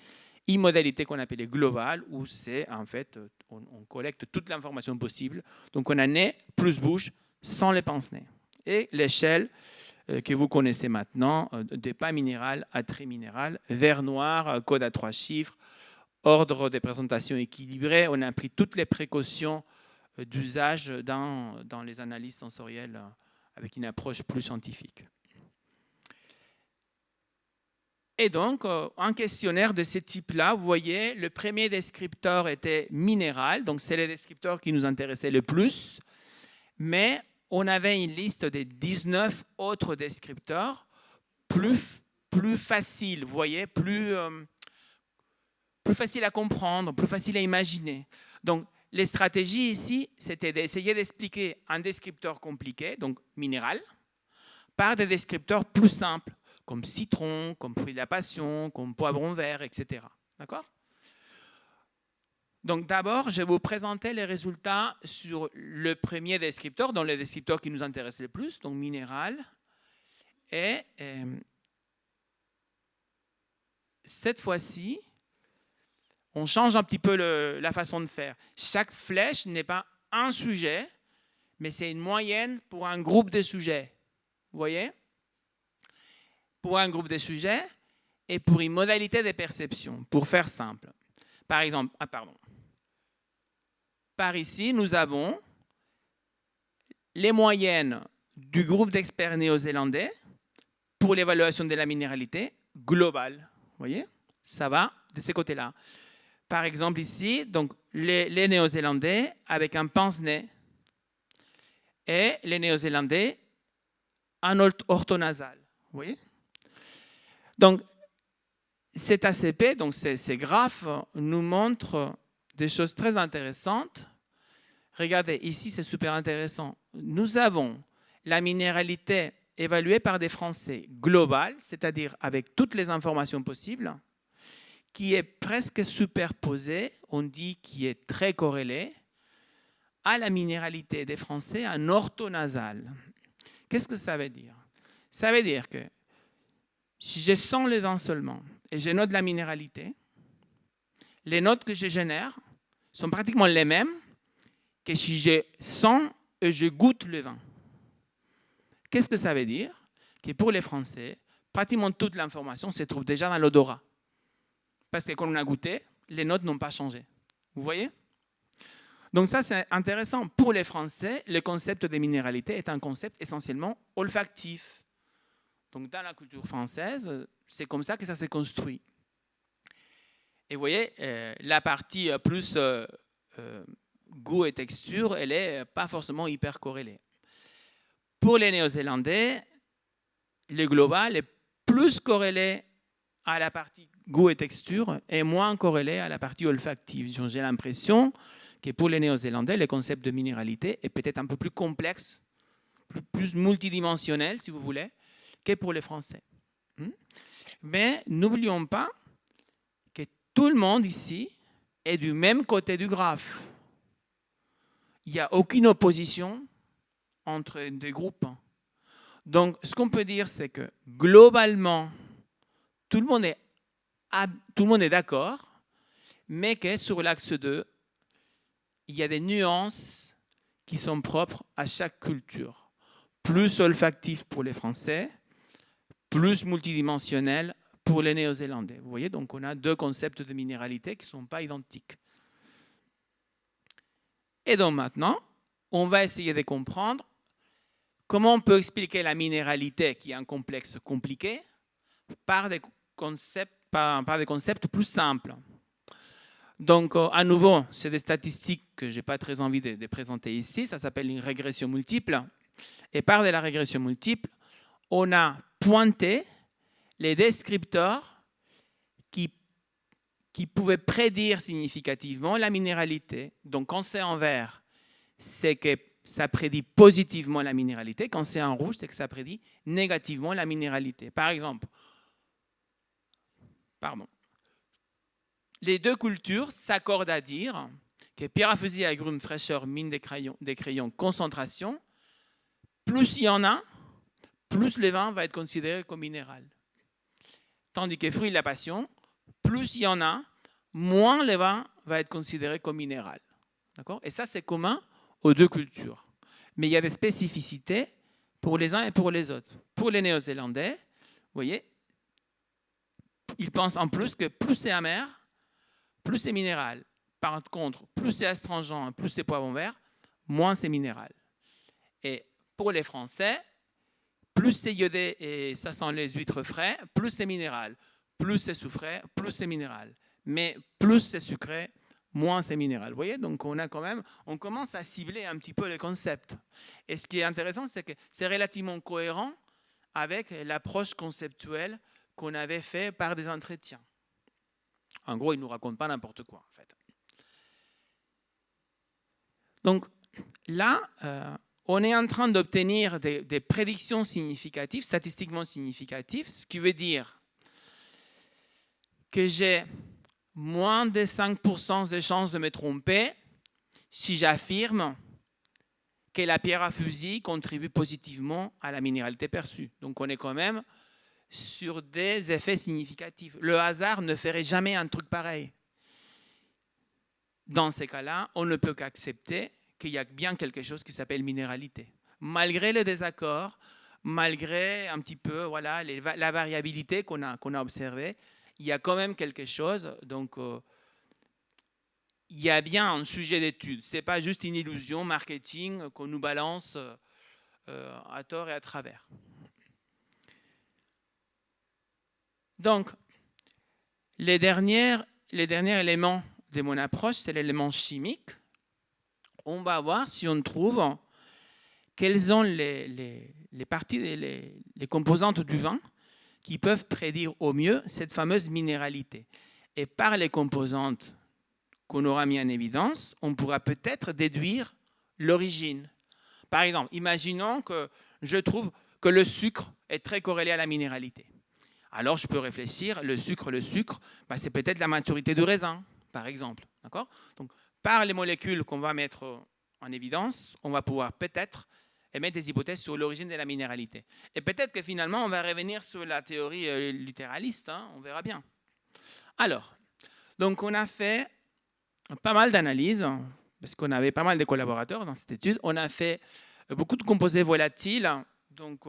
une modalité qu'on appelait globale, où c'est en fait, on collecte toute l'information possible. Donc, on a nez plus bouche sans les pince-nez. Et l'échelle que vous connaissez maintenant, de pas minéral à triminéral, vert noir, code à 3 chiffres, ordre de présentation équilibré. On a pris toutes les précautions d'usage dans les analyses sensorielles avec une approche plus scientifique. Et donc, un questionnaire de ce type-là, vous voyez, le premier descripteur était minéral, donc c'est le descripteur qui nous intéressait le plus, mais on avait une liste de 19 autres descripteurs plus faciles, vous voyez, plus facile à comprendre, plus facile à imaginer. Donc, les stratégies ici, c'était d'essayer d'expliquer un descripteur compliqué, donc minéral, par des descripteurs plus simples, comme citron, comme fruit de la passion, comme poivron vert, etc. D'accord ? Donc d'abord, je vais vous présenter les résultats sur le premier descripteur, donc le descripteur qui nous intéresse le plus, donc minéral. Et cette fois-ci, on change un petit peu la façon de faire. Chaque flèche n'est pas un sujet, mais c'est une moyenne pour un groupe de sujets. Vous voyez ? Pour un groupe de sujets et pour une modalité de perception, pour faire simple. Par exemple, par ici, nous avons les moyennes du groupe d'experts néo-zélandais pour l'évaluation de la minéralité globale. Vous voyez ? Ça va de ce côté-là. Par exemple, ici, donc, les néo-zélandais avec un pince-nez et les néo-zélandais en orthonasal. Vous voyez ? Donc, cet ACP, donc ces graphes, nous montrent des choses très intéressantes. Regardez, ici, c'est super intéressant. Nous avons la minéralité évaluée par des Français globale, c'est-à-dire avec toutes les informations possibles, qui est presque superposée, on dit qui est très corrélée, à la minéralité des Français en orthonasal. Qu'est-ce que ça veut dire ? Ça veut dire que si je sens le vin seulement et je note la minéralité, les notes que je génère sont pratiquement les mêmes que si je sens et je goûte le vin. Qu'est-ce que ça veut dire ? Que pour les Français, pratiquement toute l'information se trouve déjà dans l'odorat. Parce que quand on a goûté, les notes n'ont pas changé. Vous voyez ? Donc ça, c'est intéressant. Pour les Français, le concept de minéralité est un concept essentiellement olfactif. Donc, dans la culture française, c'est comme ça que ça s'est construit. Et vous voyez, la partie plus goût et texture, elle n'est pas forcément hyper corrélée. Pour les Néo-Zélandais, le global est plus corrélé à la partie goût et texture et moins corrélé à la partie olfactive. J'ai l'impression que pour les Néo-Zélandais, le concept de minéralité est peut-être un peu plus complexe, plus multidimensionnel, si vous voulez, que pour les Français. Mais n'oublions pas que tout le monde ici est du même côté du graphe. Il n'y a aucune opposition entre deux groupes. Donc, ce qu'on peut dire, c'est que globalement, tout le monde est d'accord, mais que sur l'axe 2, il y a des nuances qui sont propres à chaque culture. Plus olfactif pour les Français, plus multidimensionnel pour les Néo-Zélandais. Vous voyez, donc on a deux concepts de minéralité qui ne sont pas identiques. Et donc maintenant, on va essayer de comprendre comment on peut expliquer la minéralité, qui est un complexe compliqué, par des concepts plus simples. Donc, à nouveau, c'est des statistiques que je n'ai pas très envie de présenter ici. Ça s'appelle une régression multiple. Et par de la régression multiple, on a pointé les descripteurs qui pouvaient prédire significativement la minéralité. Donc, quand c'est en vert, c'est que ça prédit positivement la minéralité. Quand c'est en rouge, c'est que ça prédit négativement la minéralité. Par exemple, les deux cultures s'accordent à dire que pierre à fusil, agrumes, fraîcheur, mine des crayons, concentration, plus il y en a, plus le vin va être considéré comme minéral. Tandis que fruit de la passion, plus il y en a, moins le vin va être considéré comme minéral. D'accord ? Et ça, c'est commun aux deux cultures. Mais il y a des spécificités pour les uns et pour les autres. pour les Néo-Zélandais, vous voyez, ils pensent en plus que plus c'est amer, plus c'est minéral. Par contre, plus c'est astringent, plus c'est poivron vert, moins c'est minéral. Et pour les Français, plus c'est iodé et ça sent les huîtres frais, plus c'est minéral. Plus c'est soufré, plus c'est minéral. Mais plus c'est sucré, moins c'est minéral. Vous voyez, donc on commence à cibler un petit peu les concepts. Et ce qui est intéressant, c'est que c'est relativement cohérent avec l'approche conceptuelle qu'on avait fait par des entretiens. En gros, ils ne nous racontent pas n'importe quoi, en fait. Donc là, on est en train d'obtenir des prédictions significatives, statistiquement significatives, ce qui veut dire que j'ai moins de 5% de chances de me tromper si j'affirme que la pierre à fusil contribue positivement à la minéralité perçue. Donc on est quand même sur des effets significatifs. Le hasard ne ferait jamais un truc pareil. Dans ces cas-là, on ne peut qu'accepter qu'il y a bien quelque chose qui s'appelle minéralité. Malgré le désaccord, malgré un petit peu voilà, la variabilité qu'on a observée, il y a quand même quelque chose. Donc, il y a bien un sujet d'étude. Ce n'est pas juste une illusion marketing qu'on nous balance à tort et à travers. Donc, les derniers éléments de mon approche, c'est l'élément chimique. On va voir si on trouve quelles sont les parties, les composantes du vin qui peuvent prédire au mieux cette fameuse minéralité. Et par les composantes qu'on aura mis en évidence, on pourra peut-être déduire l'origine. Par exemple, imaginons que je trouve que le sucre est très corrélé à la minéralité. Alors, je peux réfléchir, le sucre, c'est peut-être la maturité du raisin, par exemple. D'accord ? Donc, par les molécules qu'on va mettre en évidence, on va pouvoir peut-être émettre des hypothèses sur l'origine de la minéralité. Et peut-être que finalement, on va revenir sur la théorie littéraliste, on verra bien. Alors, donc on a fait pas mal d'analyses, parce qu'on avait pas mal de collaborateurs dans cette étude. On a fait beaucoup de composés volatiles, donc,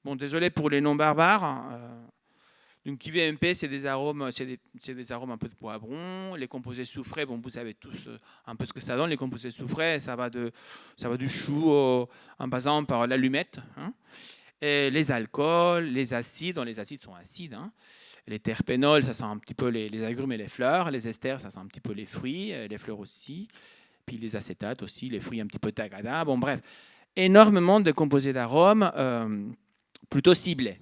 désolé pour les noms barbares. Donc, IVMP, c'est des arômes un peu de poivron. Les composés soufrés, vous savez tous un peu ce que ça donne. Les composés soufrés, ça va du chou en passant par l'allumette. Et les alcools, les acides, les acides sont acides. Les terpénols, ça sent un petit peu les agrumes et les fleurs. Les esters, ça sent un petit peu les fruits, les fleurs aussi. Puis les acétates aussi, les fruits un petit peu tagada. Bon, bref, énormément de composés d'arômes plutôt ciblés.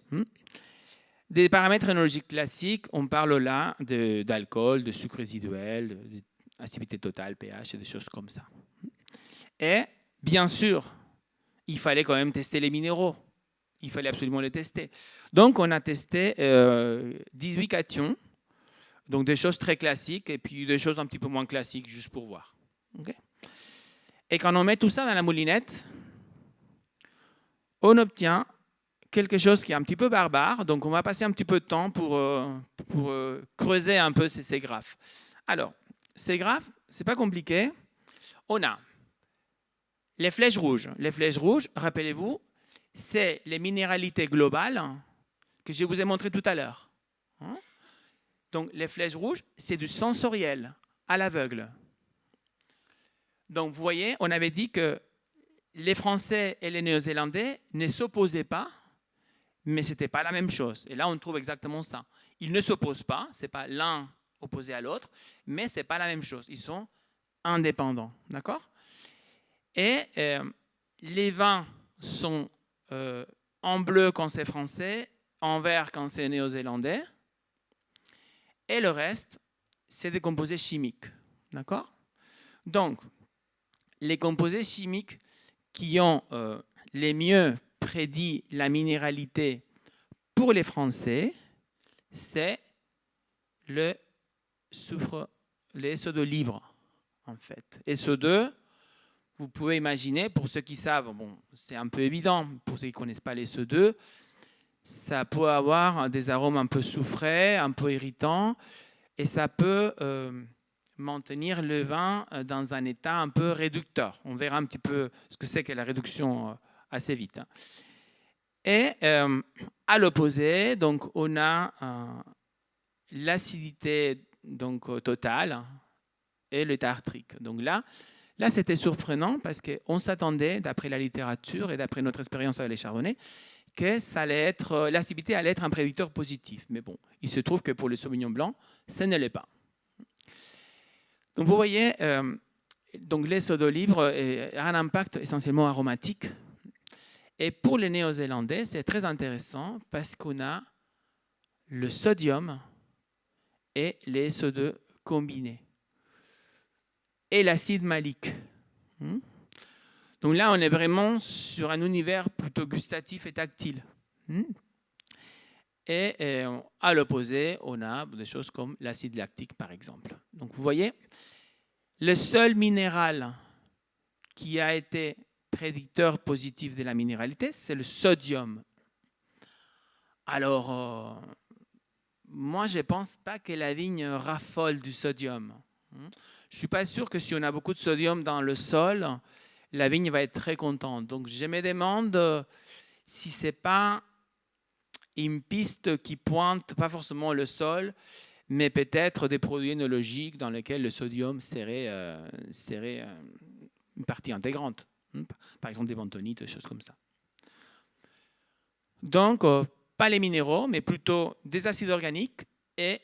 Des paramètres œnologiques classiques, on parle là d'alcool, de sucre résiduel, d'acidité totale, pH, et des choses comme ça. Et bien sûr, il fallait quand même tester les minéraux. Il fallait absolument les tester. Donc, on a testé 18 cations, donc des choses très classiques et puis des choses un petit peu moins classiques, juste pour voir. Okay. Et quand on met tout ça dans la moulinette, on obtient quelque chose qui est un petit peu barbare. Donc, on va passer un petit peu de temps pour creuser un peu ces graphes. Alors, ces graphes, ce n'est pas compliqué. On a les flèches rouges. Les flèches rouges, rappelez-vous, c'est les minéralités globales que je vous ai montrées tout à l'heure. Donc, les flèches rouges, c'est du sensoriel, à l'aveugle. Donc, vous voyez, on avait dit que les Français et les Néo-Zélandais ne s'opposaient pas, mais ce n'était pas la même chose. Et là, on trouve exactement ça. Ils ne s'opposent pas, ce n'est pas l'un opposé à l'autre, mais ce n'est pas la même chose. Ils sont indépendants. D'accord ? Et les vins sont en bleu quand c'est français, en vert quand c'est néo-zélandais, et le reste, c'est des composés chimiques. D'accord ? Donc, les composés chimiques qui ont les mieux prédit la minéralité pour les Français, c'est le soufre, les SO2 libres, en fait. SO2, vous pouvez imaginer, pour ceux qui savent, c'est un peu évident, pour ceux qui ne connaissent pas les SO2, ça peut avoir des arômes un peu soufrés, un peu irritants, et ça peut maintenir le vin dans un état un peu réducteur. On verra un petit peu ce que c'est que la réduction assez vite. Et à l'opposé, donc on a l'acidité donc totale et le tartrique. Donc là c'était surprenant parce qu'on s'attendait, d'après la littérature et d'après notre expérience avec les chardonnays, que l'acidité allait être un prédicteur positif. Mais bon, il se trouve que pour le Sauvignon blanc, ça ne l'est pas. Donc vous voyez, donc les sodo-libres ont un impact essentiellement aromatique. Et pour les Néo-Zélandais, c'est très intéressant parce qu'on a le sodium et les SO2 combinés et l'acide malique. Donc là, on est vraiment sur un univers plutôt gustatif et tactile. Et à l'opposé, on a des choses comme l'acide lactique, par exemple. Donc vous voyez, le seul minéral qui a été prédicteur positif de la minéralité, c'est le sodium. Alors, moi, je ne pense pas que la vigne raffole du sodium. Je ne suis pas sûr que si on a beaucoup de sodium dans le sol, la vigne va être très contente. Donc, je me demande si ce n'est pas une piste qui pointe pas forcément le sol, mais peut-être des produits œnologiques dans lesquels le sodium serait une partie intégrante. Par exemple, des bentonnites, des choses comme ça. Donc, pas les minéraux, mais plutôt des acides organiques et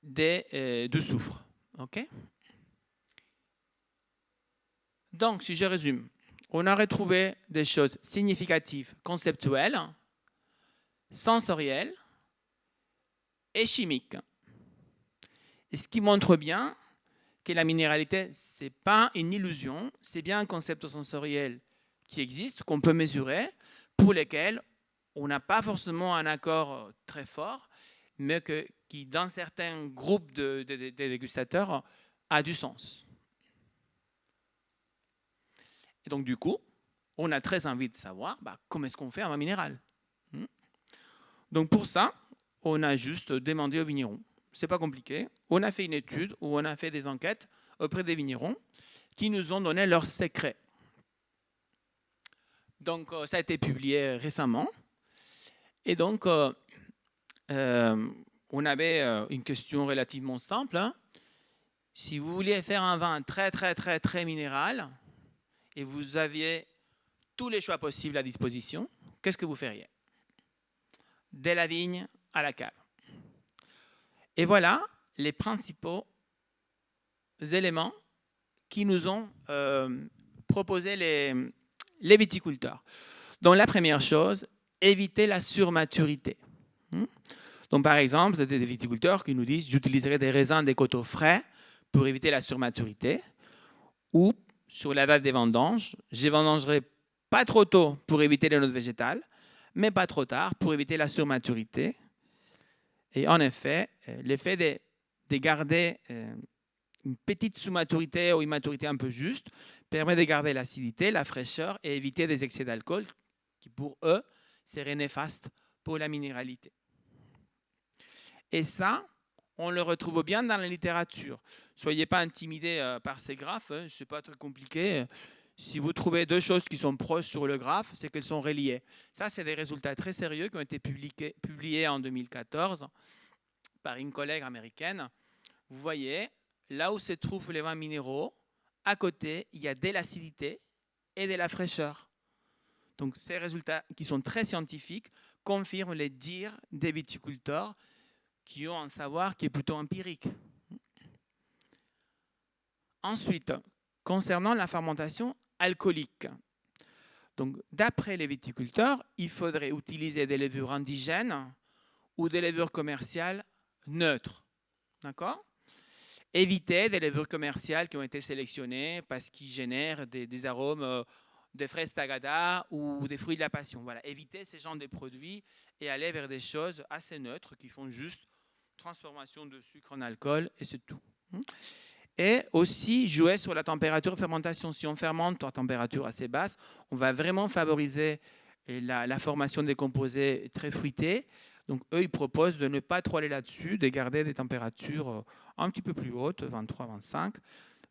du soufre. Okay? Donc, si je résume, on a retrouvé des choses significatives, conceptuelles, sensorielles et chimiques. Et ce qui montre bien que la minéralité, ce n'est pas une illusion, c'est bien un concept sensoriel qui existe, qu'on peut mesurer, pour lequel on n'a pas forcément un accord très fort, mais qui, dans certains groupes de dégustateurs, a du sens. Et donc, du coup, on a très envie de savoir comment est-ce qu'on fait un vin minéral. Donc, pour ça, on a juste demandé aux vignerons. Ce n'est pas compliqué. On a fait une étude où on a fait des enquêtes auprès des vignerons qui nous ont donné leurs secrets. Donc, ça a été publié récemment. Et donc, on avait une question relativement simple. Si vous vouliez faire un vin très, très, très, très minéral et vous aviez tous les choix possibles à disposition, qu'est-ce que vous feriez? De la vigne à la cave. Et voilà les principaux éléments qui nous ont proposé les viticulteurs. Donc, la première chose, éviter la surmaturité. Donc, par exemple, des viticulteurs qui nous disent « j'utiliserai des raisins des coteaux frais pour éviter la surmaturité » ou sur la date des vendanges, je vendangerai pas trop tôt pour éviter les notes végétales, mais pas trop tard pour éviter la surmaturité. Et en effet, l'effet de garder une petite sous-maturité ou une maturité un peu juste permet de garder l'acidité, la fraîcheur et éviter des excès d'alcool qui, pour eux, seraient néfastes pour la minéralité. Et ça, on le retrouve bien dans la littérature. Soyez pas intimidés par ces graphes, ce n'est pas très compliqué. Si vous trouvez deux choses qui sont proches sur le graphe, c'est qu'elles sont reliées. Ça, c'est des résultats très sérieux qui ont été publiés en 2014 par une collègue américaine. Vous voyez, là où se trouvent les vins minéraux, à côté, il y a de l'acidité et de la fraîcheur. Donc, ces résultats qui sont très scientifiques confirment les dires des viticulteurs qui ont un savoir qui est plutôt empirique. Ensuite, concernant la fermentation alcoolique. Donc, d'après les viticulteurs, il faudrait utiliser des levures indigènes ou des levures commerciales neutres. D'accord? Éviter des levures commerciales qui ont été sélectionnées parce qu'ils génèrent des arômes de fraises tagada ou des fruits de la passion. Voilà, éviter ces genres de produits et aller vers des choses assez neutres qui font juste transformation de sucre en alcool et c'est tout. Et aussi jouer sur la température de fermentation. Si on fermente à température assez basse, on va vraiment favoriser la formation des composés très fruités. Donc, eux, ils proposent de ne pas trop aller là-dessus, de garder des températures un petit peu plus hautes, 23, 25,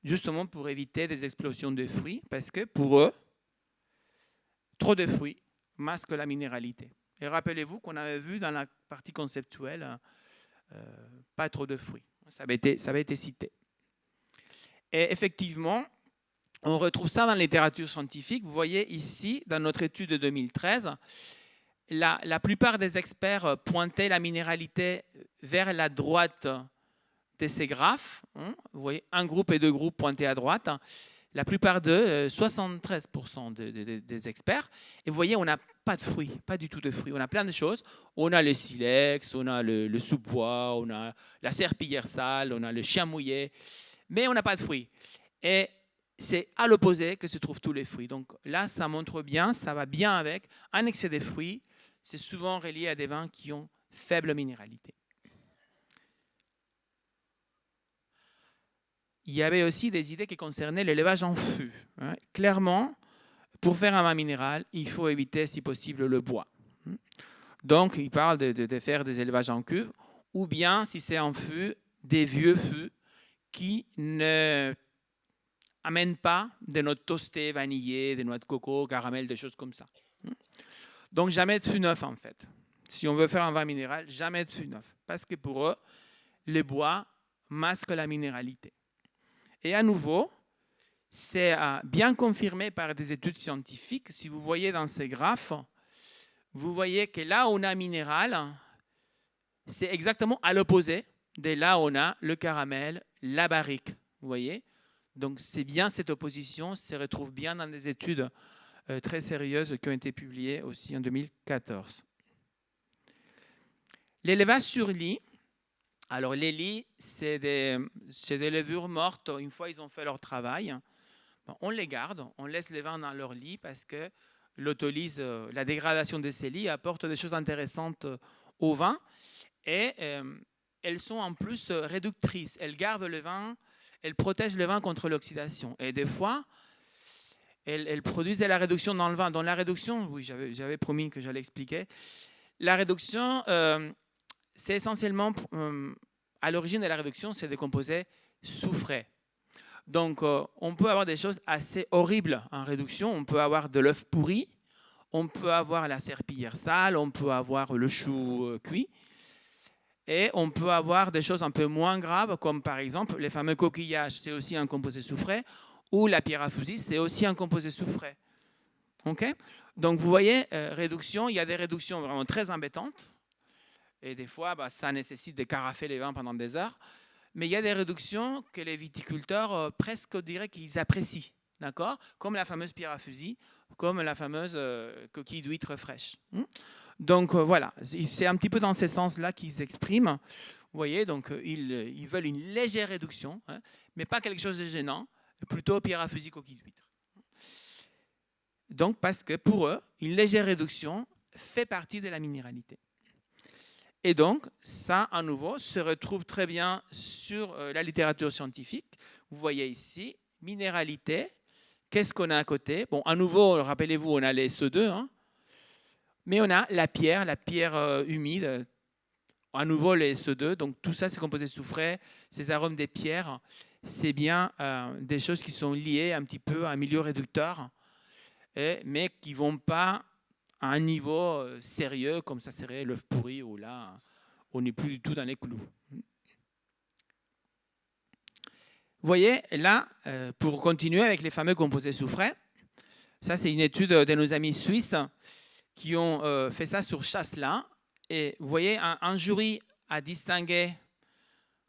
justement pour éviter des explosions de fruits, parce que pour eux, trop de fruits masque la minéralité. Et rappelez-vous qu'on avait vu dans la partie conceptuelle pas trop de fruits. Ça avait été cité. Et effectivement, on retrouve ça dans la littérature scientifique. Vous voyez ici, dans notre étude de 2013, la plupart des experts pointaient la minéralité vers la droite de ces graphes. Vous voyez, un groupe et deux groupes pointés à droite. La plupart d'eux, 73% des experts. Et vous voyez, on n'a pas de fruits, pas du tout de fruits. On a plein de choses. On a le silex, on a le sous-bois, on a la serpillière sale, on a le chien mouillé, mais on n'a pas de fruits. Et c'est à l'opposé que se trouvent tous les fruits. Donc là, ça montre bien, ça va bien avec un excès de fruits. C'est souvent relié à des vins qui ont faible minéralité. Il y avait aussi des idées qui concernaient l'élevage en fût. Clairement, pour faire un vin minéral, il faut éviter, si possible, le bois. Donc, il parle de faire des élevages en cuve, ou bien, si c'est en fût, des vieux fûts qui ne amènent pas des notes toastées, vanillées, des noix de coco, caramel, des choses comme ça. Donc, jamais de fût neuf, en fait. Si on veut faire un vin minéral, jamais de fût neuf. Parce que pour eux, les bois masquent la minéralité. Et à nouveau, c'est bien confirmé par des études scientifiques. Si vous voyez dans ces graphes, vous voyez que là où on a minéral, c'est exactement à l'opposé de là où on a le caramel, la barrique. Vous voyez? Donc c'est bien cette opposition, se retrouve bien dans des études très sérieuses qui ont été publiées aussi en 2014. L'élevage sur lit. Alors, les lits, c'est des levures mortes. Une fois ils ont fait leur travail, on les garde, on laisse les vins dans leur lit parce que l'autolyse, la dégradation de ces lits apporte des choses intéressantes au vin et elles sont en plus réductrices. Elles gardent le vin, elles protègent le vin contre l'oxydation. Et des fois, elles produisent de la réduction dans le vin. Dans la réduction, oui, j'avais promis que j'allais expliquer. La réduction, c'est essentiellement, à l'origine de la réduction, c'est des composés soufrés. Donc, on peut avoir des choses assez horribles en réduction. On peut avoir de l'œuf pourri, on peut avoir la serpillière sale, on peut avoir le chou cuit. Et on peut avoir des choses un peu moins graves, comme par exemple les fameux coquillages, c'est aussi un composé soufré, ou la pierre à fusil, c'est aussi un composé soufré. Okay? Donc, vous voyez, réduction, il y a des réductions vraiment très embêtantes. Et des fois, ça nécessite de carafer les vins pendant des heures. Mais il y a des réductions que les viticulteurs presque diraient qu'ils apprécient. D'accord? Comme la fameuse pierre à fusil, comme la fameuse coquille d'huître fraîche. Donc voilà, c'est un petit peu dans ce sens-là qu'ils s'expriment. Vous voyez, donc ils veulent une légère réduction, mais pas quelque chose de gênant, plutôt pierre à fusil, coquille d'huître. Donc parce que pour eux, une légère réduction fait partie de la minéralité. Et donc, ça, à nouveau, se retrouve très bien sur la littérature scientifique. Vous voyez ici, minéralité. Qu'est-ce qu'on a à côté? Bon, à nouveau, rappelez-vous, on a les SO2, mais on a la pierre humide. À nouveau, les SO2. Donc, tout ça, c'est composé de soufré. Ces arômes des pierres, c'est bien des choses qui sont liées un petit peu à un milieu réducteur, mais qui ne vont pas à un niveau sérieux, comme ça serait l'œuf pourri, où là, on n'est plus du tout dans les clous. Vous voyez, là, pour continuer avec les fameux composés soufrés, ça, c'est une étude de nos amis suisses qui ont fait ça sur chasselas. Et vous voyez, un jury a distingué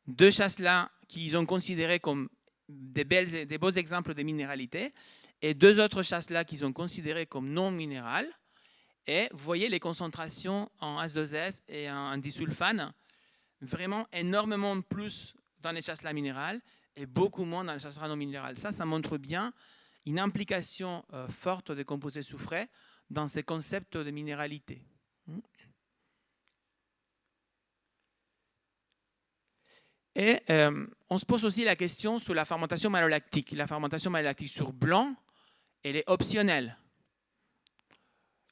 deux chasselas qu'ils ont considérés comme des beaux exemples de minéralité et deux autres chasselas qu'ils ont considérés comme non minérales. Et vous voyez les concentrations en H2S et en disulfane, vraiment énormément plus dans les chasselas minérales et beaucoup moins dans les chasselas non minérales. Ça montre bien une implication forte des composés soufrés dans ces concepts de minéralité. Et on se pose aussi la question sur la fermentation malolactique. La fermentation malolactique sur blanc, elle est optionnelle.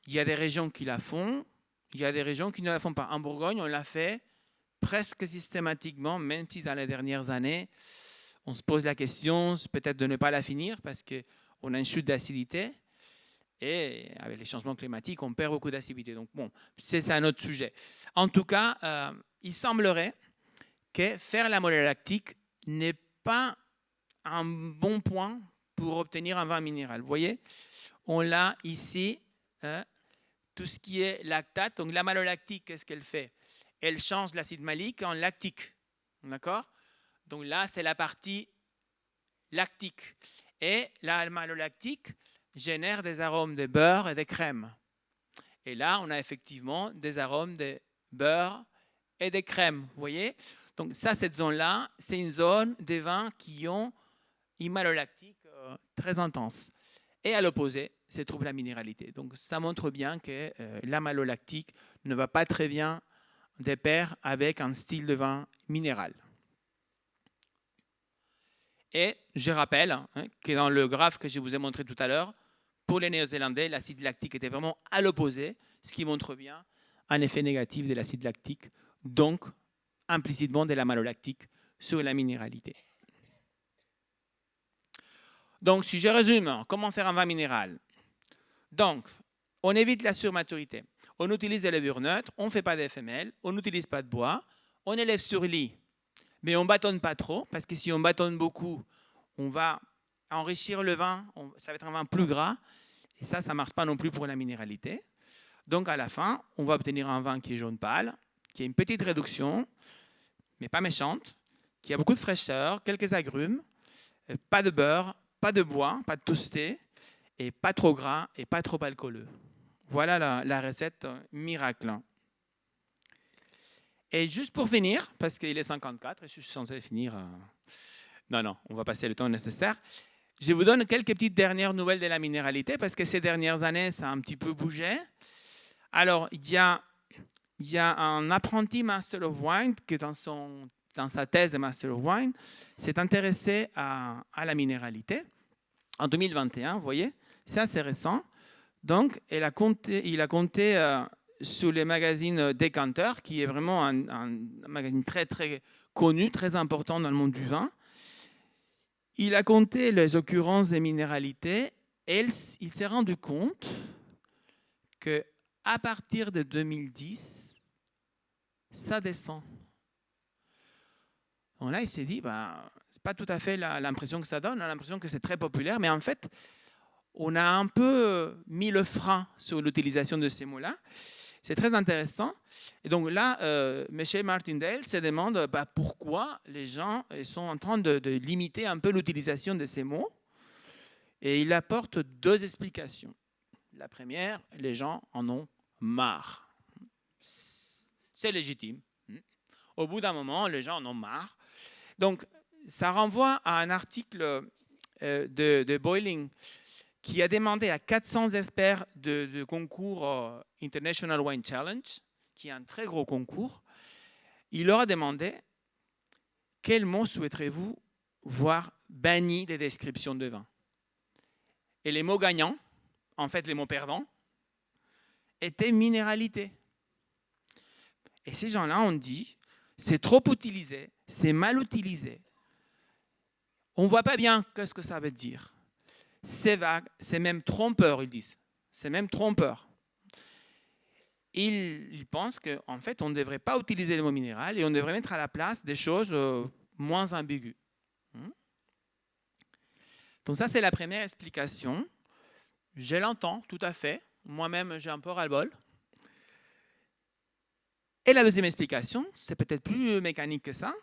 Il y a des régions qui la font, il y a des régions qui ne la font pas. En Bourgogne, on l'a fait presque systématiquement, même si dans les dernières années, on se pose la question peut-être de ne pas la finir parce qu'on a une chute d'acidité. Et avec les changements climatiques, on perd beaucoup d'acidité. Donc bon, c'est un autre sujet. En tout cas, il semblerait que faire la molécule lactique n'est pas un bon point pour obtenir un vin minéral. Vous voyez, on l'a ici, tout ce qui est lactate. Donc la malolactique, qu'est-ce qu'elle fait? Elle change l'acide malique en lactique. D'accord? Donc là, c'est la partie lactique. Et la malolactique génère des arômes de beurre et de crème. Et là, on a effectivement des arômes de beurre et de crème. Vous voyez? Donc ça, cette zone-là, c'est une zone des vins qui ont une malolactique très intense. Et à l'opposé, se trouve la minéralité. Donc ça montre bien que la malolactique ne va pas très bien de pair avec un style de vin minéral. Et je rappelle que dans le graphe que je vous ai montré tout à l'heure, pour les Néo-Zélandais, l'acide lactique était vraiment à l'opposé, ce qui montre bien un effet négatif de l'acide lactique, donc implicitement de la malolactique sur la minéralité. Donc, si je résume, comment faire un vin minéral? Donc, on évite la surmaturité. On utilise des levures neutres, on ne fait pas d'FML, on n'utilise pas de bois, on élève sur lit, mais on ne bâtonne pas trop, parce que si on bâtonne beaucoup, on va enrichir le vin, ça va être un vin plus gras, et ça ne marche pas non plus pour la minéralité. Donc, à la fin, on va obtenir un vin qui est jaune pâle, qui a une petite réduction, mais pas méchante, qui a beaucoup de fraîcheur, quelques agrumes, pas de beurre, pas de bois, pas de toasté, et pas trop gras et pas trop alcooleux. Voilà la recette miracle. Et juste pour finir, parce qu'il est 54 et je suis censé finir... Non, on va passer le temps nécessaire. Je vous donne quelques petites dernières nouvelles de la minéralité, parce que ces dernières années, ça a un petit peu bougé. Alors, il y a un apprenti Master of Wine qui, dans sa thèse de Master of Wine, s'est intéressé à la minéralité. En 2021, vous voyez, c'est assez récent. Donc, il a compté sur les magazines Decanter, qui est vraiment un magazine très, très connu, très important dans le monde du vin. Il a compté les occurrences des minéralités et il s'est rendu compte qu'à partir de 2010, ça descend. Donc là, il s'est dit, c'est pas tout à fait l'impression que ça donne, on a l'impression que c'est très populaire, mais en fait, on a un peu mis le frein sur l'utilisation de ces mots-là. C'est très intéressant. Et donc là, M. Martindale se demande pourquoi les gens sont en train de limiter un peu l'utilisation de ces mots. Et il apporte deux explications. La première, les gens en ont marre. C'est légitime. Au bout d'un moment, les gens en ont marre. Donc, ça renvoie à un article de Boiling qui a demandé à 400 experts de concours International Wine Challenge, qui est un très gros concours, il leur a demandé quels mots souhaiterez-vous voir bannis des descriptions de vin. Et les mots gagnants, en fait les mots perdants, étaient minéralité. Et ces gens-là ont dit, c'est trop utilisé, c'est mal utilisé. On ne voit pas bien ce que ça veut dire. C'est vague, c'est même trompeur, ils disent. C'est même trompeur. Ils pensent qu'en fait, on ne devrait pas utiliser le mot minéral et on devrait mettre à la place des choses moins ambiguës. Donc ça, c'est la première explication. Je l'entends tout à fait. Moi-même, j'ai un peu ras-le-bol. Et la deuxième explication, c'est peut-être plus mécanique que ça.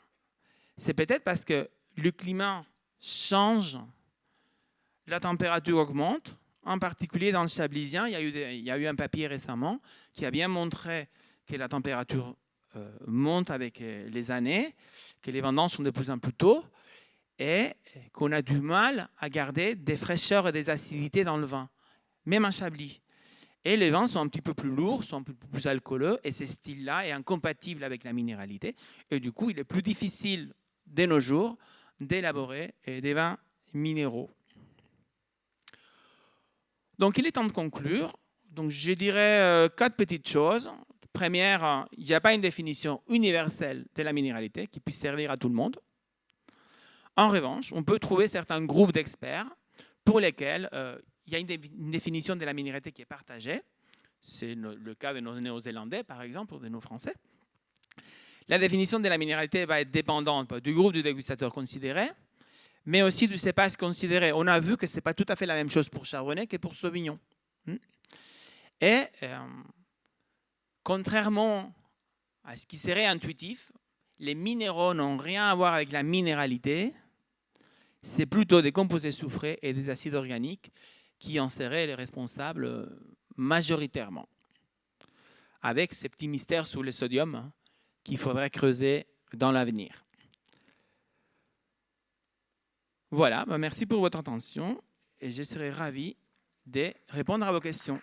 C'est peut-être parce que le climat change, la température augmente. En particulier dans le Chablisien, il y a eu un papier récemment qui a bien montré que la température monte avec les années, que les vendanges sont de plus en plus tôt et qu'on a du mal à garder des fraîcheurs et des acidités dans le vin, même en Chablis. Et les vins sont un petit peu plus lourds, sont un peu plus alcooleux, et ce style-là est incompatible avec la minéralité. Et du coup, il est plus difficile de nos jours d'élaborer des vins minéraux. Donc, il est temps de conclure. Donc, je dirais 4 petites choses. Première, il n'y a pas une définition universelle de la minéralité qui puisse servir à tout le monde. En revanche, on peut trouver certains groupes d'experts pour lesquels il y a une définition de la minéralité qui est partagée. C'est le cas de nos Néo-Zélandais, par exemple, ou de nos Français. La définition de la minéralité va être dépendante du groupe du dégustateur considéré, mais aussi du cépage considéré. On a vu que ce n'est pas tout à fait la même chose pour Chardonnay que pour Sauvignon. Et contrairement à ce qui serait intuitif, les minéraux n'ont rien à voir avec la minéralité. C'est plutôt des composés soufrés et des acides organiques qui en seraient les responsables majoritairement. Avec ces petits mystères sur le sodium qu'il faudrait creuser dans l'avenir. Voilà, merci pour votre attention et je serai ravi de répondre à vos questions.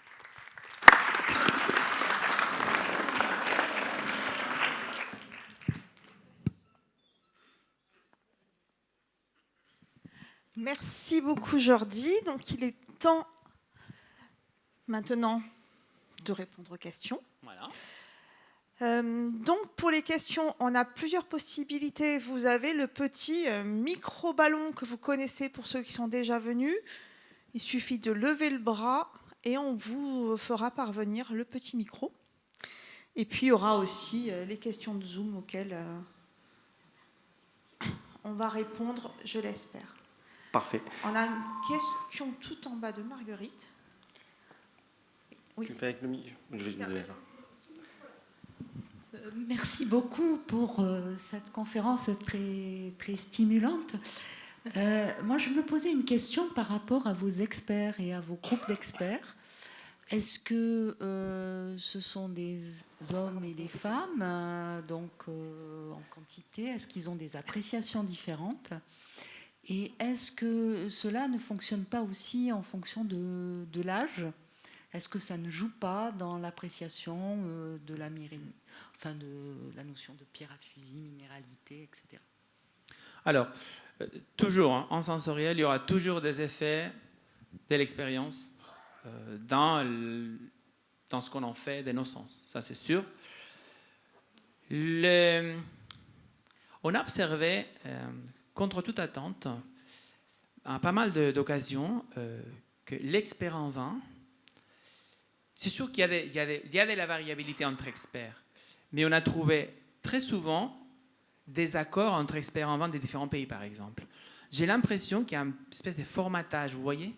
Merci beaucoup Jordi. Donc il est temps maintenant de répondre aux questions. Voilà. Donc pour les questions, on a plusieurs possibilités. Vous avez le petit micro-ballon que vous connaissez pour ceux qui sont déjà venus. Il suffit de lever le bras et on vous fera parvenir le petit micro. Et puis il y aura aussi les questions de Zoom auxquelles on va répondre, je l'espère. Parfait. On a une question tout en bas de Marguerite. Oui. Tu fais avec le micro. Je vais le mettre. Merci beaucoup pour cette conférence très, très stimulante. Moi, je me posais une question par rapport à vos experts et à vos groupes d'experts. Est-ce que ce sont des hommes et des femmes, donc en quantité? Est-ce qu'ils ont des appréciations différentes? Et est-ce que cela ne fonctionne pas aussi en fonction de l'âge? Est-ce que ça ne joue pas dans l'appréciation de la notion de pierre à fusil, minéralité, etc. Alors, toujours, en sensoriel, il y aura toujours des effets de l'expérience dans ce qu'on en fait de nos sens. Ça, c'est sûr. On a observé, contre toute attente, à pas mal d'occasions, que l'expert en vin, c'est sûr qu'il y a de la variabilité entre experts, mais on a trouvé très souvent des accords entre experts en vin des différents pays, par exemple. J'ai l'impression qu'il y a une espèce de formatage, vous voyez,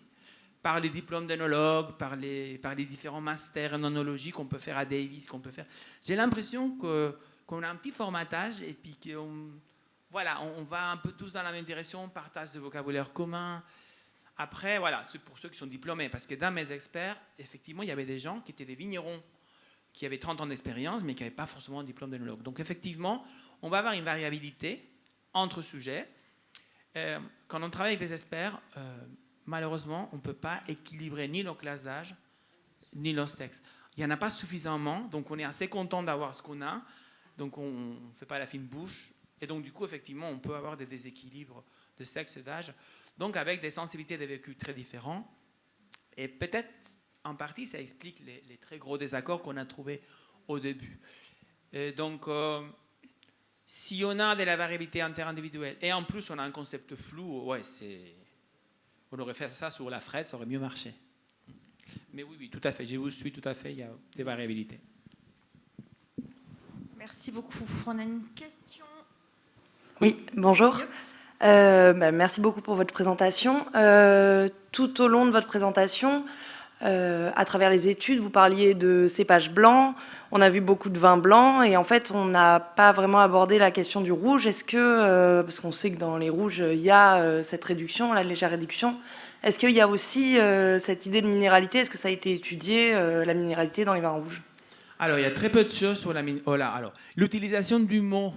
par les diplômes d'œnologue, par les différents masters en œnologie qu'on peut faire à Davis, qu'on peut faire. J'ai l'impression qu'on a un petit formatage et puis qu'on va un peu tous dans la même direction, on partage de vocabulaire commun. Après, voilà, c'est pour ceux qui sont diplômés, parce que dans mes experts, effectivement, il y avait des gens qui étaient des vignerons, qui avaient 30 ans d'expérience, mais qui n'avaient pas forcément un diplôme d'œnologue. Donc, effectivement, on va avoir une variabilité entre sujets. Quand on travaille avec des experts, malheureusement, on ne peut pas équilibrer ni nos classes d'âge, ni nos sexes. Il n'y en a pas suffisamment, donc on est assez content d'avoir ce qu'on a, donc on ne fait pas la fine bouche, et donc du coup, effectivement, on peut avoir des déséquilibres de sexe et d'âge, donc avec des sensibilités de vécu très différents, et peut-être, en partie, ça explique les très gros désaccords qu'on a trouvés au début. Et donc, si on a de la variabilité interindividuelle, et en plus on a un concept flou, on aurait fait ça sur la fraise, ça aurait mieux marché. Mais oui, tout à fait, je vous suis tout à fait, il y a des variabilités. Merci beaucoup. On a une question. Oui, bonjour. Merci beaucoup pour votre présentation. Tout au long de votre présentation, à travers les études, vous parliez de cépages blancs. On a vu beaucoup de vins blancs et en fait, on n'a pas vraiment abordé la question du rouge. Est-ce que, parce qu'on sait que dans les rouges, il y a cette réduction, la légère réduction, est-ce qu'il y a aussi cette idée de minéralité? Est-ce que ça a été étudié, la minéralité dans les vins rouges? Alors, il y a très peu de choses sur la minéralité. Oh là, alors, l'utilisation du mot,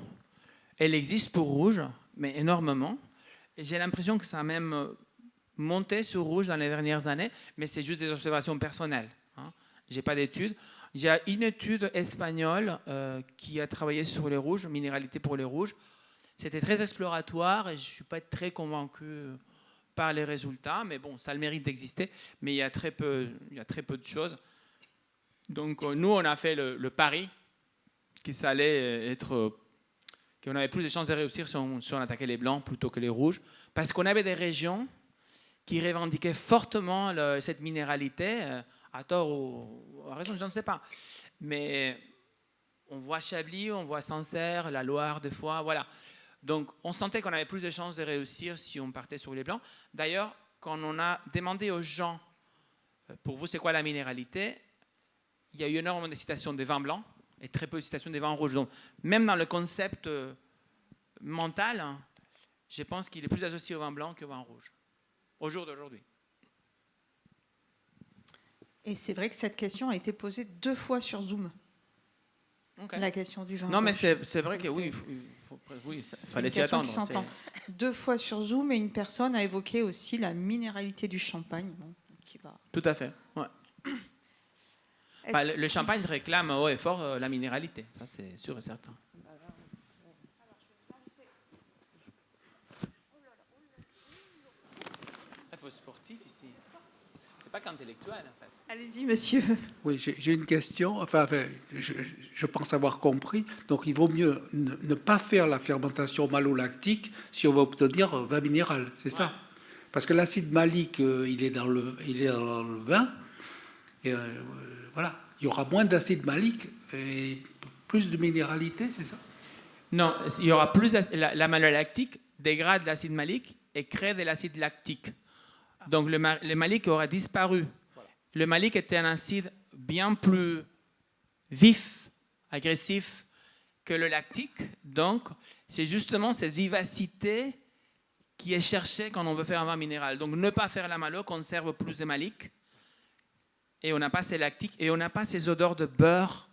elle existe pour rouge, mais énormément. Et j'ai l'impression que ça a même monté sur rouge dans les dernières années, mais c'est juste des observations personnelles. Je n'ai pas d'études. Il y a une étude espagnole qui a travaillé sur les rouges, minéralité pour les rouges. C'était très exploratoire et je ne suis pas très convaincu par les résultats, mais bon, ça a le mérite d'exister. Mais il y a très peu de choses. Donc nous, on a fait le pari que ça allait être... qu'on avait plus de chances de réussir si on attaquait les blancs plutôt que les rouges, parce qu'on avait des régions qui revendiquait fortement cette minéralité, à tort ou à raison, je ne sais pas. Mais on voit Chablis, on voit Sancerre, la Loire des fois, voilà. Donc on sentait qu'on avait plus de chances de réussir si on partait sur les blancs. D'ailleurs, quand on a demandé aux gens, pour vous c'est quoi la minéralité, il y a eu énormément de citations des vins blancs et très peu de citations des vins rouges. Donc même dans le concept mental, hein, je pense qu'il est plus associé au vin blanc qu'au vin rouge, au jour d'aujourd'hui. Et c'est vrai que cette question a été posée 2 fois sur Zoom. Okay. La question du vin. Non, mais rouge. c'est vrai que oui, il fallait s'y attendre. Qui s'entend. 2 fois sur Zoom, et une personne a évoqué aussi la minéralité du champagne. Bon, qui va... Tout à fait. Ouais. Le champagne réclame haut et fort la minéralité, ça c'est sûr et certain. Il faut sportif ici. C'est pas qu'intellectuel en fait. Allez-y, monsieur. Oui, j'ai une question. Enfin, je pense avoir compris. Donc, il vaut mieux ne pas faire la fermentation malolactique si on va obtenir vin minéral, c'est ça? Parce que l'acide malique, il est dans le vin. Et voilà, il y aura moins d'acide malique et plus de minéralité, c'est ça? Non, il y aura plus la malolactique dégrade l'acide malique et crée de l'acide lactique. Donc le malique aura disparu. Le malique était un acide bien plus vif, agressif que le lactique. Donc c'est justement cette vivacité qui est cherchée quand on veut faire un vin minéral. Donc ne pas faire la malo conserve plus de malique. Et on n'a pas ces lactiques et on n'a pas ces odeurs de beurre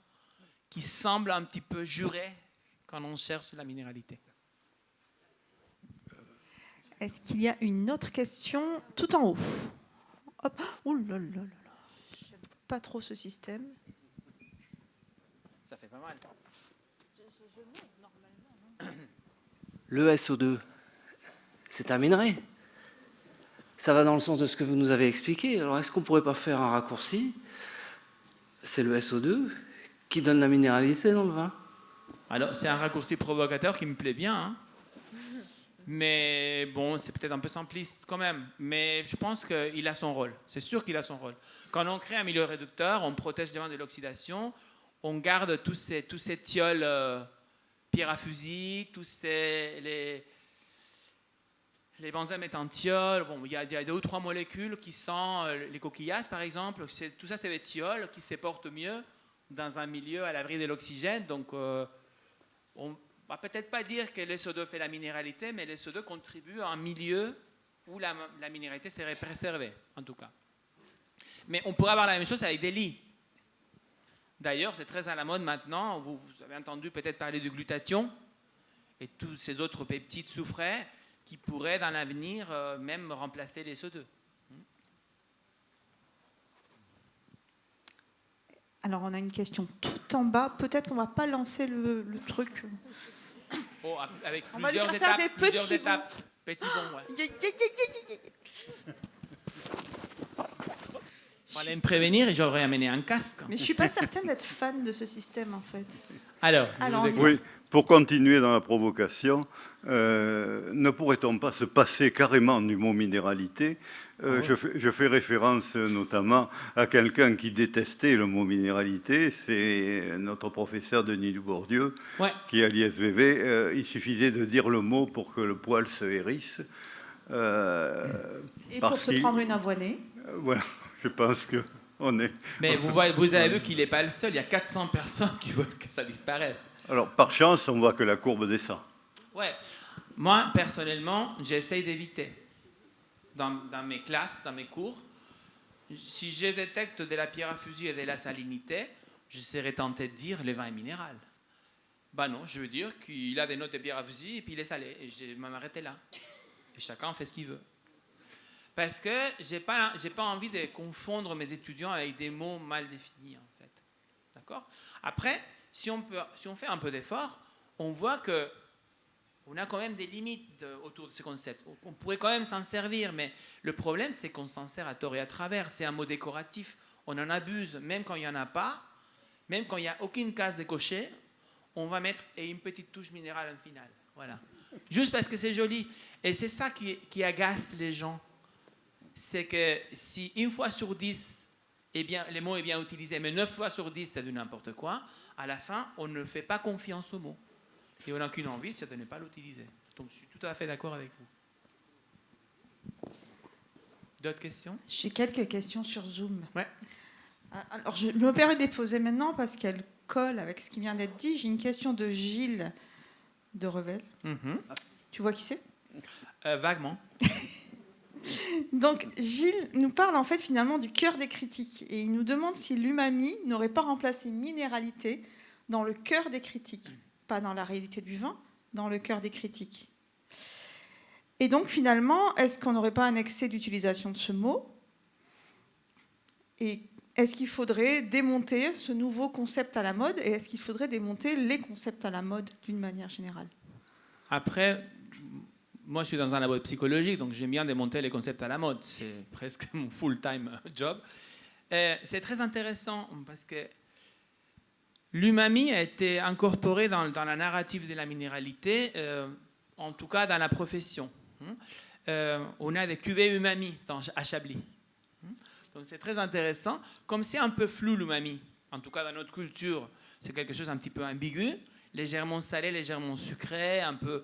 qui semblent un petit peu jurées quand on cherche la minéralité. Est-ce qu'il y a une autre question tout en haut? Hop. Ouh là là là là. J'aime pas trop ce système. Ça fait pas mal. Le SO2, c'est un minerai. Ça va dans le sens de ce que vous nous avez expliqué. Alors, est-ce qu'on ne pourrait pas faire un raccourci? C'est le SO2 qui donne la minéralité dans le vin. Alors, c'est un raccourci provocateur qui me plaît bien. Hein. Mais bon, c'est peut-être un peu simpliste quand même. Mais je pense qu'il a son rôle. C'est sûr qu'il a son rôle. Quand on crée un milieu réducteur, on protège les vins de l'oxydation. On garde tous ces thiols pierre à fusil, les benzenes méthanthiol. Bon, il y a 2 ou 3 molécules qui sont les coquillasses, par exemple. Tout ça, c'est des thiols qui se portent mieux dans un milieu à l'abri de l'oxygène. Donc, on ne va peut-être pas dire que le SO2 fait la minéralité, mais le SO2 contribue à un milieu où la minéralité serait préservée, en tout cas. Mais on pourrait avoir la même chose avec des lits. D'ailleurs, c'est très à la mode maintenant. Vous avez entendu peut-être parler du glutathion et tous ces autres peptides soufrés qui pourraient, dans l'avenir, même remplacer les SO2. Alors, on a une question tout en bas. Peut-être qu'on ne va pas lancer le truc. Oh, avec on va lui plusieurs faire étapes. des Plusieurs petits étapes. Petits bons, ouais. On allait me prévenir et j'aurais amené un casque. Mais je ne suis pas certaine d'être fan de ce système, en fait. Alors, oui, pour continuer dans la provocation, ne pourrait-on pas se passer carrément du mot minéralité? Je fais référence notamment à quelqu'un qui détestait le mot minéralité, c'est notre professeur Denis Dubourdieu, qui est à l'ISVV. Il suffisait de dire le mot pour que le poil se hérisse. Et pour se prendre une avoinée. Voilà, je pense que... Mais vous avez vu qu'il n'est pas le seul, il y a 400 personnes qui veulent que ça disparaisse. Alors, par chance, on voit que la courbe descend. Ouais. Moi, personnellement, j'essaye d'éviter. Dans mes classes, dans mes cours, si je détecte de la pierre à fusil et de la salinité, je serais tenté de dire le vin est minéral. Ben non, je veux dire qu'il a des notes de pierre à fusil et puis il est salé. Et je vais m'arrêter là. Et chacun fait ce qu'il veut. Parce que je n'ai pas envie de confondre mes étudiants avec des mots mal définis, en fait. D'accord ? Après, si on fait un peu d'effort, on voit qu'on a quand même des limites autour de ce concept. On pourrait quand même s'en servir, mais le problème, c'est qu'on s'en sert à tort et à travers. C'est un mot décoratif. On en abuse, même quand il n'y en a pas, même quand il n'y a aucune case décochée, on va mettre une petite touche minérale en finale. Voilà. Juste parce que c'est joli. Et c'est ça qui agace les gens. c'est que si une fois sur 10, le mot est bien utilisé, mais 9 fois sur 10, c'est du n'importe quoi, à la fin, on ne fait pas confiance au mot. Et on n'a qu'une envie, c'est de ne pas l'utiliser. Donc, je suis tout à fait d'accord avec vous. D'autres questions? J'ai quelques questions sur Zoom. Ouais. Alors, je me permets de les poser maintenant parce qu'elles collent avec ce qui vient d'être dit. J'ai une question de Gilles de Revel. Tu vois qui c'est? Vaguement. Donc, Gilles nous parle en fait finalement du cœur des critiques. Et il nous demande si l'umami n'aurait pas remplacé minéralité dans le cœur des critiques. Pas dans la réalité du vin, dans le cœur des critiques. Et donc, finalement, est-ce qu'on n'aurait pas un excès d'utilisation de ce mot? Et est-ce qu'il faudrait démonter ce nouveau concept à la mode? Et est-ce qu'il faudrait démonter les concepts à la mode d'une manière générale? Après, moi, je suis dans un labo psychologique, donc j'aime bien démonter les concepts à la mode. C'est presque mon full-time job. C'est très intéressant parce que l'umami a été incorporé dans la narrative de la minéralité, en tout cas dans la profession. On a des cuvées umami à Chablis. Donc c'est très intéressant. Comme c'est un peu flou l'umami, en tout cas dans notre culture, c'est quelque chose un petit peu ambigu, légèrement salé, légèrement sucré, un peu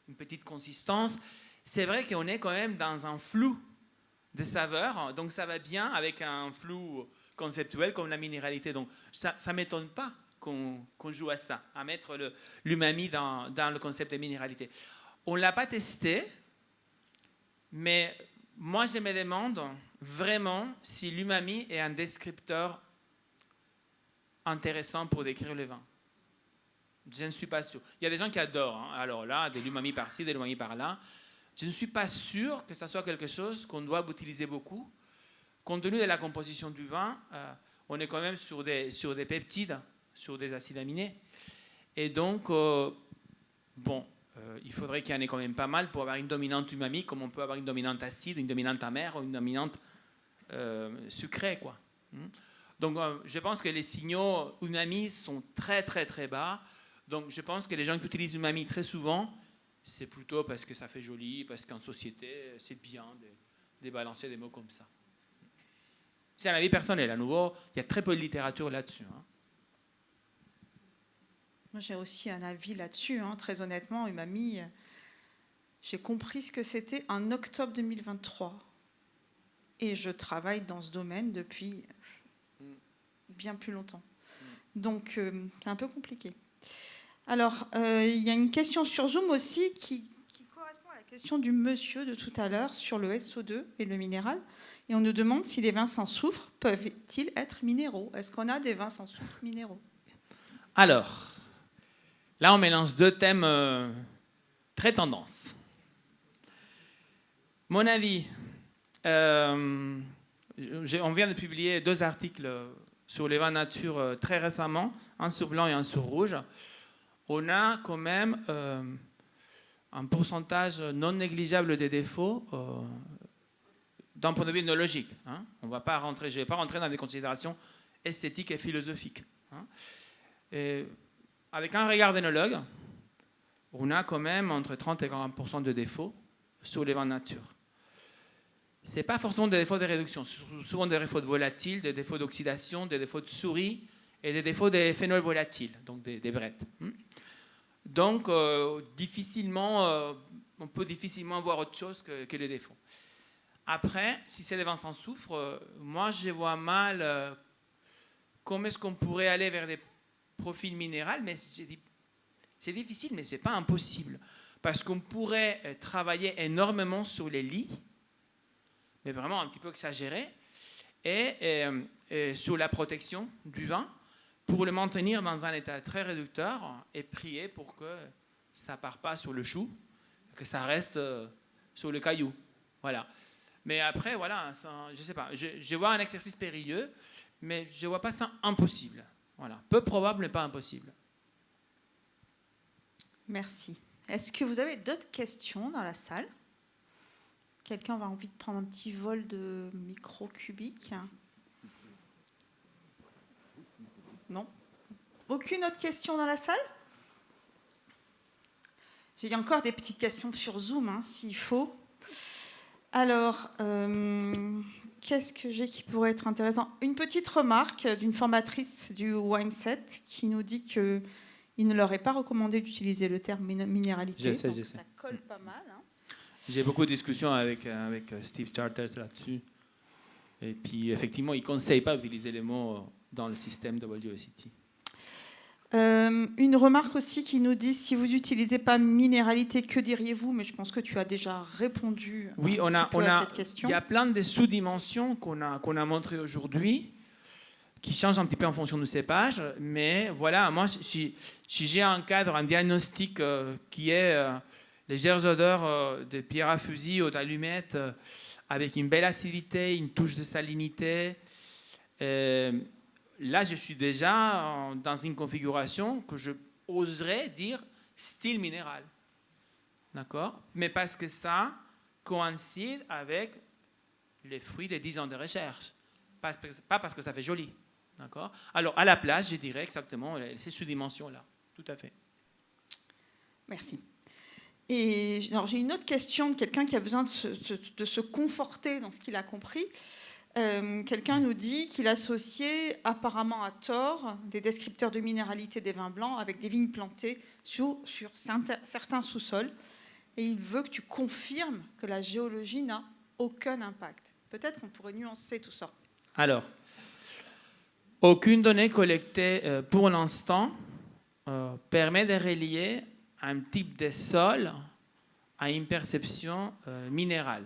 une petite consistance. C'est vrai qu'on est quand même dans un flou de saveurs, donc ça va bien avec un flou conceptuel comme la minéralité. Donc ça ne m'étonne pas qu'on joue à ça, à mettre l'umami dans le concept de minéralité. On ne l'a pas testé, mais moi je me demande vraiment si l'umami est un descripteur intéressant pour décrire le vin. Je ne suis pas sûr. Il y a des gens qui adorent. Alors là, de l'umami par-ci, de l'umami par-là. Je ne suis pas sûr que ça soit quelque chose qu'on doit utiliser beaucoup. Compte tenu de la composition du vin, on est quand même sur des peptides, sur des acides aminés. Et donc, il faudrait qu'il y en ait quand même pas mal pour avoir une dominante umami, comme on peut avoir une dominante acide, une dominante amère ou une dominante sucrée, quoi. Donc, je pense que les signaux umami sont très, très, très bas. Donc, je pense que les gens qui utilisent umami très souvent, c'est plutôt parce que ça fait joli, parce qu'en société, c'est bien de balancer des mots comme ça. C'est un avis personnel. À nouveau, il y a très peu de littérature là-dessus. Moi, j'ai aussi un avis là-dessus. Très honnêtement, umami, j'ai compris ce que c'était en octobre 2023. Et je travaille dans ce domaine depuis bien plus longtemps. Donc, c'est un peu compliqué. Alors, il y a une question sur Zoom aussi qui correspond à la question du monsieur de tout à l'heure sur le SO2 et le minéral. Et on nous demande si les vins sans soufre peuvent-ils être minéraux. Est-ce qu'on a des vins sans soufre minéraux? Alors, là, on mélange deux thèmes très tendance. Mon avis, on vient de publier 2 articles sur les vins nature très récemment, un sur blanc et un sur rouge. On a quand même un pourcentage non négligeable des défauts d'un point de vue œnologique. Je ne vais pas rentrer dans des considérations esthétiques et philosophiques. Et avec un regard d'œnologue, on a quand même entre 30 et 40% de défauts sur les vins nature. Ce n'est pas forcément des défauts de réduction, souvent des défauts de volatiles, des défauts d'oxydation, des défauts de souris et des défauts des phénols volatiles, donc des brettes. Donc, on peut difficilement voir autre chose que les défauts. Après, si c'est des vins sans soufre, moi, je vois mal comment est-ce qu'on pourrait aller vers des profils minéraux, mais c'est difficile, mais ce n'est pas impossible. Parce qu'on pourrait travailler énormément sur les lits, mais vraiment un petit peu exagéré, et sur la protection du vin, pour le maintenir dans un état très réducteur et prier pour que ça ne parte pas sur le chou, que ça reste sur le caillou. Voilà. Mais après, voilà, je ne sais pas. Je vois un exercice périlleux, mais je ne vois pas ça impossible. Voilà. Peu probable, mais pas impossible. Merci. Est-ce que vous avez d'autres questions dans la salle? Quelqu'un a envie de prendre un petit vol de micro cubique? Non? Aucune autre question dans la salle? J'ai encore des petites questions sur Zoom, s'il faut. Alors, qu'est-ce que j'ai qui pourrait être intéressant? Une petite remarque d'une formatrice du Wineset qui nous dit qu'il ne leur est pas recommandé d'utiliser le terme minéralité. Je sais. Ça colle pas mal. Hein. J'ai beaucoup de discussions avec Steve Charters là-dessus. Et puis, effectivement, il ne conseille pas d'utiliser les mots dans le système WSET. Une remarque aussi qui nous dit, si vous n'utilisez pas minéralité, que diriez-vous? Mais je pense que tu as déjà répondu à cette question. Il y a plein de sous-dimensions qu'on a montrées aujourd'hui, qui changent un petit peu en fonction du cépage. Mais voilà, moi, si j'ai un cadre, un diagnostic qui est légères odeurs de pierre à fusil ou d'allumettes, avec une belle acidité, une touche de salinité, là, je suis déjà dans une configuration que je oserais dire style minéral. D'accord? Mais parce que ça coïncide avec les fruits des 10 ans de recherche. Pas parce que ça fait joli. D'accord? Alors, à la place, je dirais exactement ces sous-dimensions-là. Tout à fait. Merci. Et alors, j'ai une autre question de quelqu'un qui a besoin de se conforter dans ce qu'il a compris. Quelqu'un nous dit qu'il associait apparemment à tort des descripteurs de minéralité des vins blancs avec des vignes plantées sur certains sous-sols. Et il veut que tu confirmes que la géologie n'a aucun impact. Peut-être qu'on pourrait nuancer tout ça. Alors, aucune donnée collectée pour l'instant permet de relier un type de sol à une perception minérale.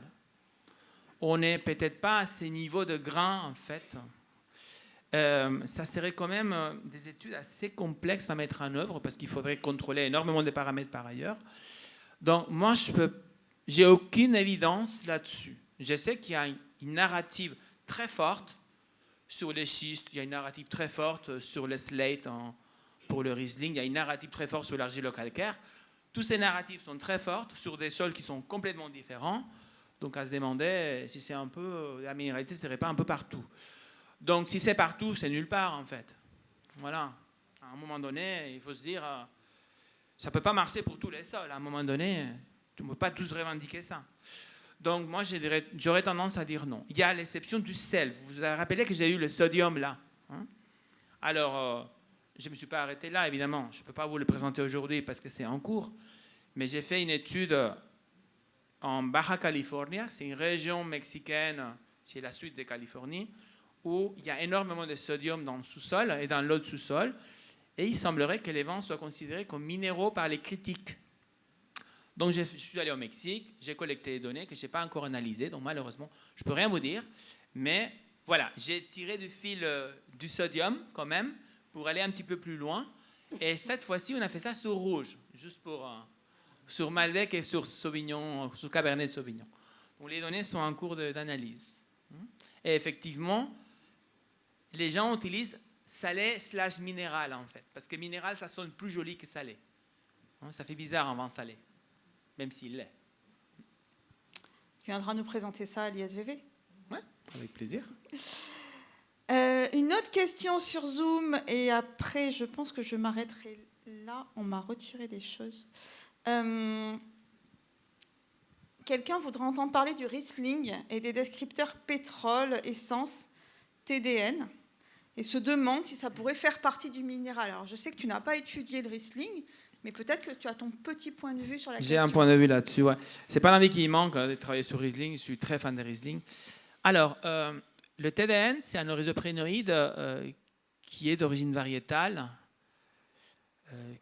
On n'est peut-être pas à ces niveaux de grains, en fait. Ça serait quand même des études assez complexes à mettre en œuvre parce qu'il faudrait contrôler énormément de paramètres par ailleurs. Donc, moi, j'ai aucune évidence là-dessus. Je sais qu'il y a une narrative très forte sur les schistes, il y a une narrative très forte sur les slates pour le Riesling, il y a une narrative très forte sur l'argilo-calcaire. Tous ces narratifs sont très fortes sur des sols qui sont complètement différents. Donc, à se demander si c'est un peu... La minéralité ne serait pas un peu partout. Donc, si c'est partout, c'est nulle part, en fait. Voilà. À un moment donné, il faut se dire... ça ne peut pas marcher pour tous les sols. À un moment donné, tu ne peux pas tous revendiquer ça. Donc, moi, j'aurais tendance à dire non. Il y a l'exception du sel. Vous vous avez rappelé que j'ai eu le sodium, là. Hein? Alors, je ne me suis pas arrêté là, évidemment. Je ne peux pas vous le présenter aujourd'hui parce que c'est en cours. Mais j'ai fait une étude... en Baja California, c'est une région mexicaine, c'est la suite de Californie, où il y a énormément de sodium dans le sous-sol et dans l'eau de sous-sol. Et il semblerait que les vins soient considérés comme minéraux par les critiques. Donc, je suis allé au Mexique, j'ai collecté les données que je n'ai pas encore analysées, donc malheureusement, je ne peux rien vous dire. Mais voilà, j'ai tiré du fil du sodium quand même pour aller un petit peu plus loin. Et cette fois-ci, on a fait ça sur rouge, juste pour... sur Malbec et sur Sauvignon, sur Cabernet Sauvignon. Donc, les données sont en cours d'analyse. Et effectivement, les gens utilisent salé/minéral, en fait. Parce que minéral, ça sonne plus joli que salé. Ça fait bizarre un vin salé, même s'il l'est. Tu viendras nous présenter ça à l'ISVV? Oui, avec plaisir. Une autre question sur Zoom, et après, je pense que je m'arrêterai là. On m'a retiré des choses. Quelqu'un voudrait entendre parler du Riesling et des descripteurs pétrole, essence, TDN, et se demande si ça pourrait faire partie du minéral. Alors, je sais que tu n'as pas étudié le Riesling, mais peut-être que tu as ton petit point de vue sur la question. J'ai un point de vue là-dessus, ouais. C'est pas l'envie qui manque de travailler sur Riesling, je suis très fan de Riesling. Alors, le TDN, c'est un oryzoprénoïde qui est d'origine variétale,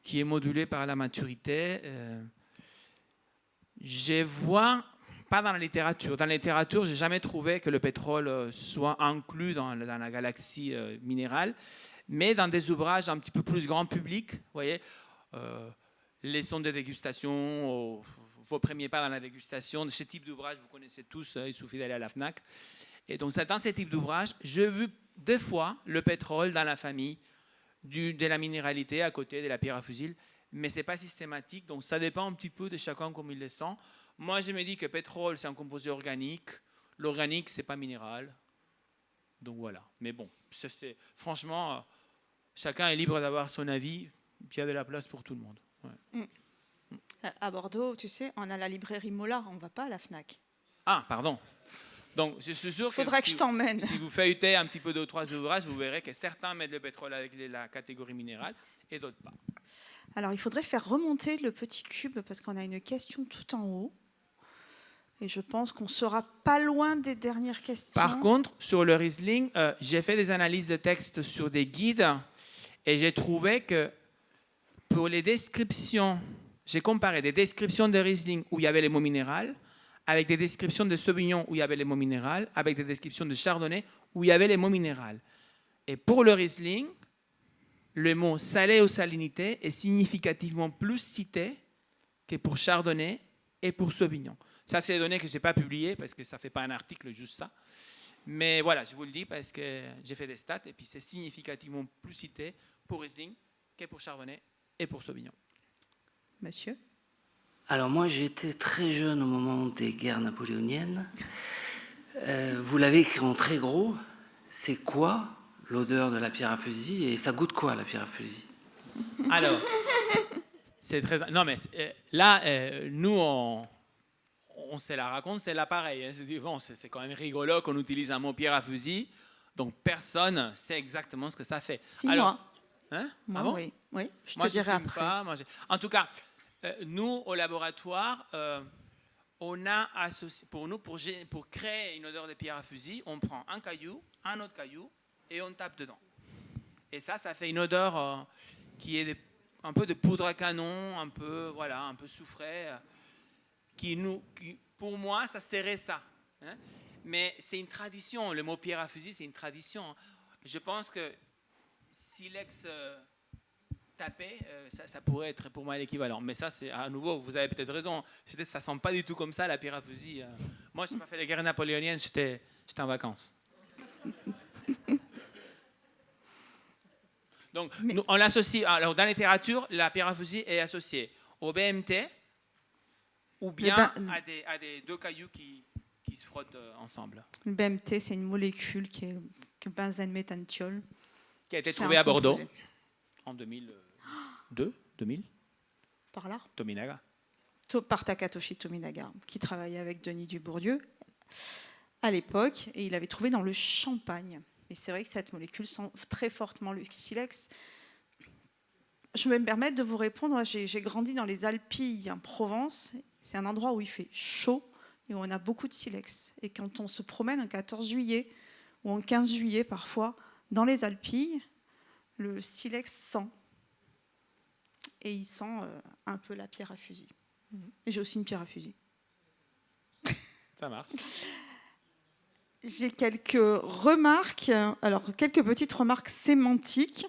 qui est modulé par la maturité. Je vois, pas dans la littérature. Dans la littérature, je n'ai jamais trouvé que le pétrole soit inclus dans la galaxie minérale, mais dans des ouvrages un petit peu plus grand public, vous voyez, les sondes de dégustation, vos premiers pas dans la dégustation, de ce type d'ouvrage, vous connaissez tous, il suffit d'aller à la FNAC. Et donc, dans ce type d'ouvrage, j'ai vu deux fois le pétrole dans la famille de la minéralité à côté de la pierre à fusil, mais ce n'est pas systématique, donc ça dépend un petit peu de chacun comme il le sent. Moi, je me dis que pétrole, c'est un composé organique. L'organique, ce n'est pas minéral. Donc voilà. Mais bon, franchement, chacun est libre d'avoir son avis, puis il y a de la place pour tout le monde. Ouais. À Bordeaux, tu sais, on a la librairie Mollard, on ne va pas à la FNAC. Ah, pardon. Donc, je suis sûr Faudra que je t'emmène. Si vous feuilletez un petit peu 2 ou 3 ouvrages, vous verrez que certains mettent le pétrole avec la catégorie minérale et d'autres pas. Alors, il faudrait faire remonter le petit cube parce qu'on a une question tout en haut. Et je pense qu'on sera pas loin des dernières questions. Par contre, sur le Riesling, j'ai fait des analyses de texte sur des guides et j'ai trouvé que pour les descriptions, j'ai comparé des descriptions de Riesling où il y avait les mots minéral avec des descriptions de Sauvignon où il y avait les mots minéral, avec des descriptions de Chardonnay où il y avait les mots minéral. Et pour le Riesling, le mot salé ou salinité est significativement plus cité que pour Chardonnay et pour Sauvignon. Ça, c'est des données que je n'ai pas publiées parce que ça ne fait pas un article, juste ça. Mais voilà, je vous le dis parce que j'ai fait des stats et puis c'est significativement plus cité pour Riesling que pour Chardonnay et pour Sauvignon. Monsieur? Alors moi, j'étais très jeune au moment des guerres napoléoniennes. Vous l'avez écrit en très gros. C'est quoi l'odeur de la pierre à fusil et ça goûte quoi la pierre à fusil? Alors, c'est très... Non, mais là, nous, on se la raconte, c'est l'appareil. Hein. Bon, c'est quand même rigolo qu'on utilise un mot pierre à fusil. Donc, personne ne sait exactement ce que ça fait. Si, alors, moi. Hein? Moi, Ah bon? oui, je Moi, te dirai fume après. pas, en tout cas, nous, au laboratoire, on a associé, pour créer une odeur de pierre à fusil, on prend un caillou, un autre caillou, et on tape dedans. Et ça fait une odeur qui est un peu de poudre à canon, un peu soufré, pour moi, ça serait ça. Hein? Mais c'est une tradition, le mot pierre à fusil, c'est une tradition. Je pense que silex tapé, ça pourrait être pour moi l'équivalent. Mais ça, c'est à nouveau, vous avez peut-être raison, ça ne sent pas du tout comme ça, la pierre à fusil. Moi, je n'ai pas fait les guerres napoléoniennes, j'étais en vacances. Donc, on l'associe. Alors, dans la littérature, la pierre à fusil est associée au BMT ou bien à des deux cailloux qui se frottent ensemble. Le BMT, c'est une molécule qui est benzène méthanthiol. Qui a été trouvée à Bordeaux en 2000. Par là. Tominaga. Par Takatoshi Tominaga, qui travaillait avec Denis Dubourdieu à l'époque, et il avait trouvé dans le champagne. Et c'est vrai que cette molécule sent très fortement le silex. Je vais me permettre de vous répondre. J'ai grandi dans les Alpilles en Provence. C'est un endroit où il fait chaud et où on a beaucoup de silex. Et quand on se promène un 14 juillet ou un 15 juillet parfois dans les Alpilles, le silex sent. Et il sent un peu la pierre à fusil. Et j'ai aussi une pierre à fusil. Ça marche. J'ai quelques remarques, alors quelques petites remarques sémantiques,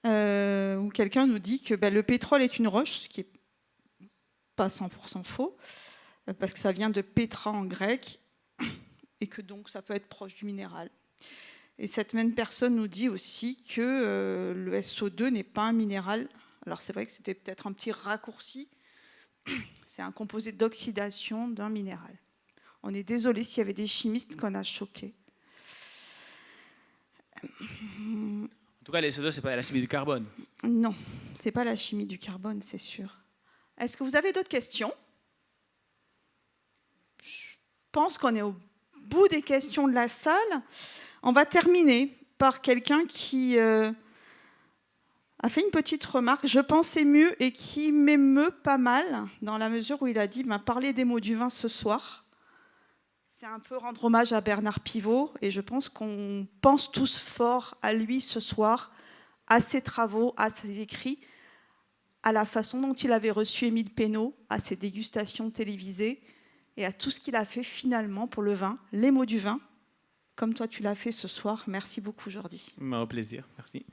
où quelqu'un nous dit que le pétrole est une roche, ce qui n'est pas 100% faux, parce que ça vient de pétra en grec, et que donc ça peut être proche du minéral. Et cette même personne nous dit aussi que le SO2 n'est pas un minéral. Alors c'est vrai que c'était peut-être un petit raccourci, c'est un composé d'oxydation d'un minéral. On est désolé s'il y avait des chimistes qu'on a choqués. En tout cas, les SO2, ce n'est pas la chimie du carbone. Non, ce n'est pas la chimie du carbone, c'est sûr. Est-ce que vous avez d'autres questions? Je pense qu'on est au bout des questions de la salle. On va terminer par quelqu'un qui a fait une petite remarque, je pensais mieux, et qui m'émeut pas mal, dans la mesure où il a dit parlez des mots du vin ce soir. C'est un peu rendre hommage à Bernard Pivot, et je pense qu'on pense tous fort à lui ce soir, à ses travaux, à ses écrits, à la façon dont il avait reçu Émile Pénaud, à ses dégustations télévisées, et à tout ce qu'il a fait finalement pour le vin, les mots du vin, comme toi tu l'as fait ce soir. Merci beaucoup, Jordi. Au plaisir, merci.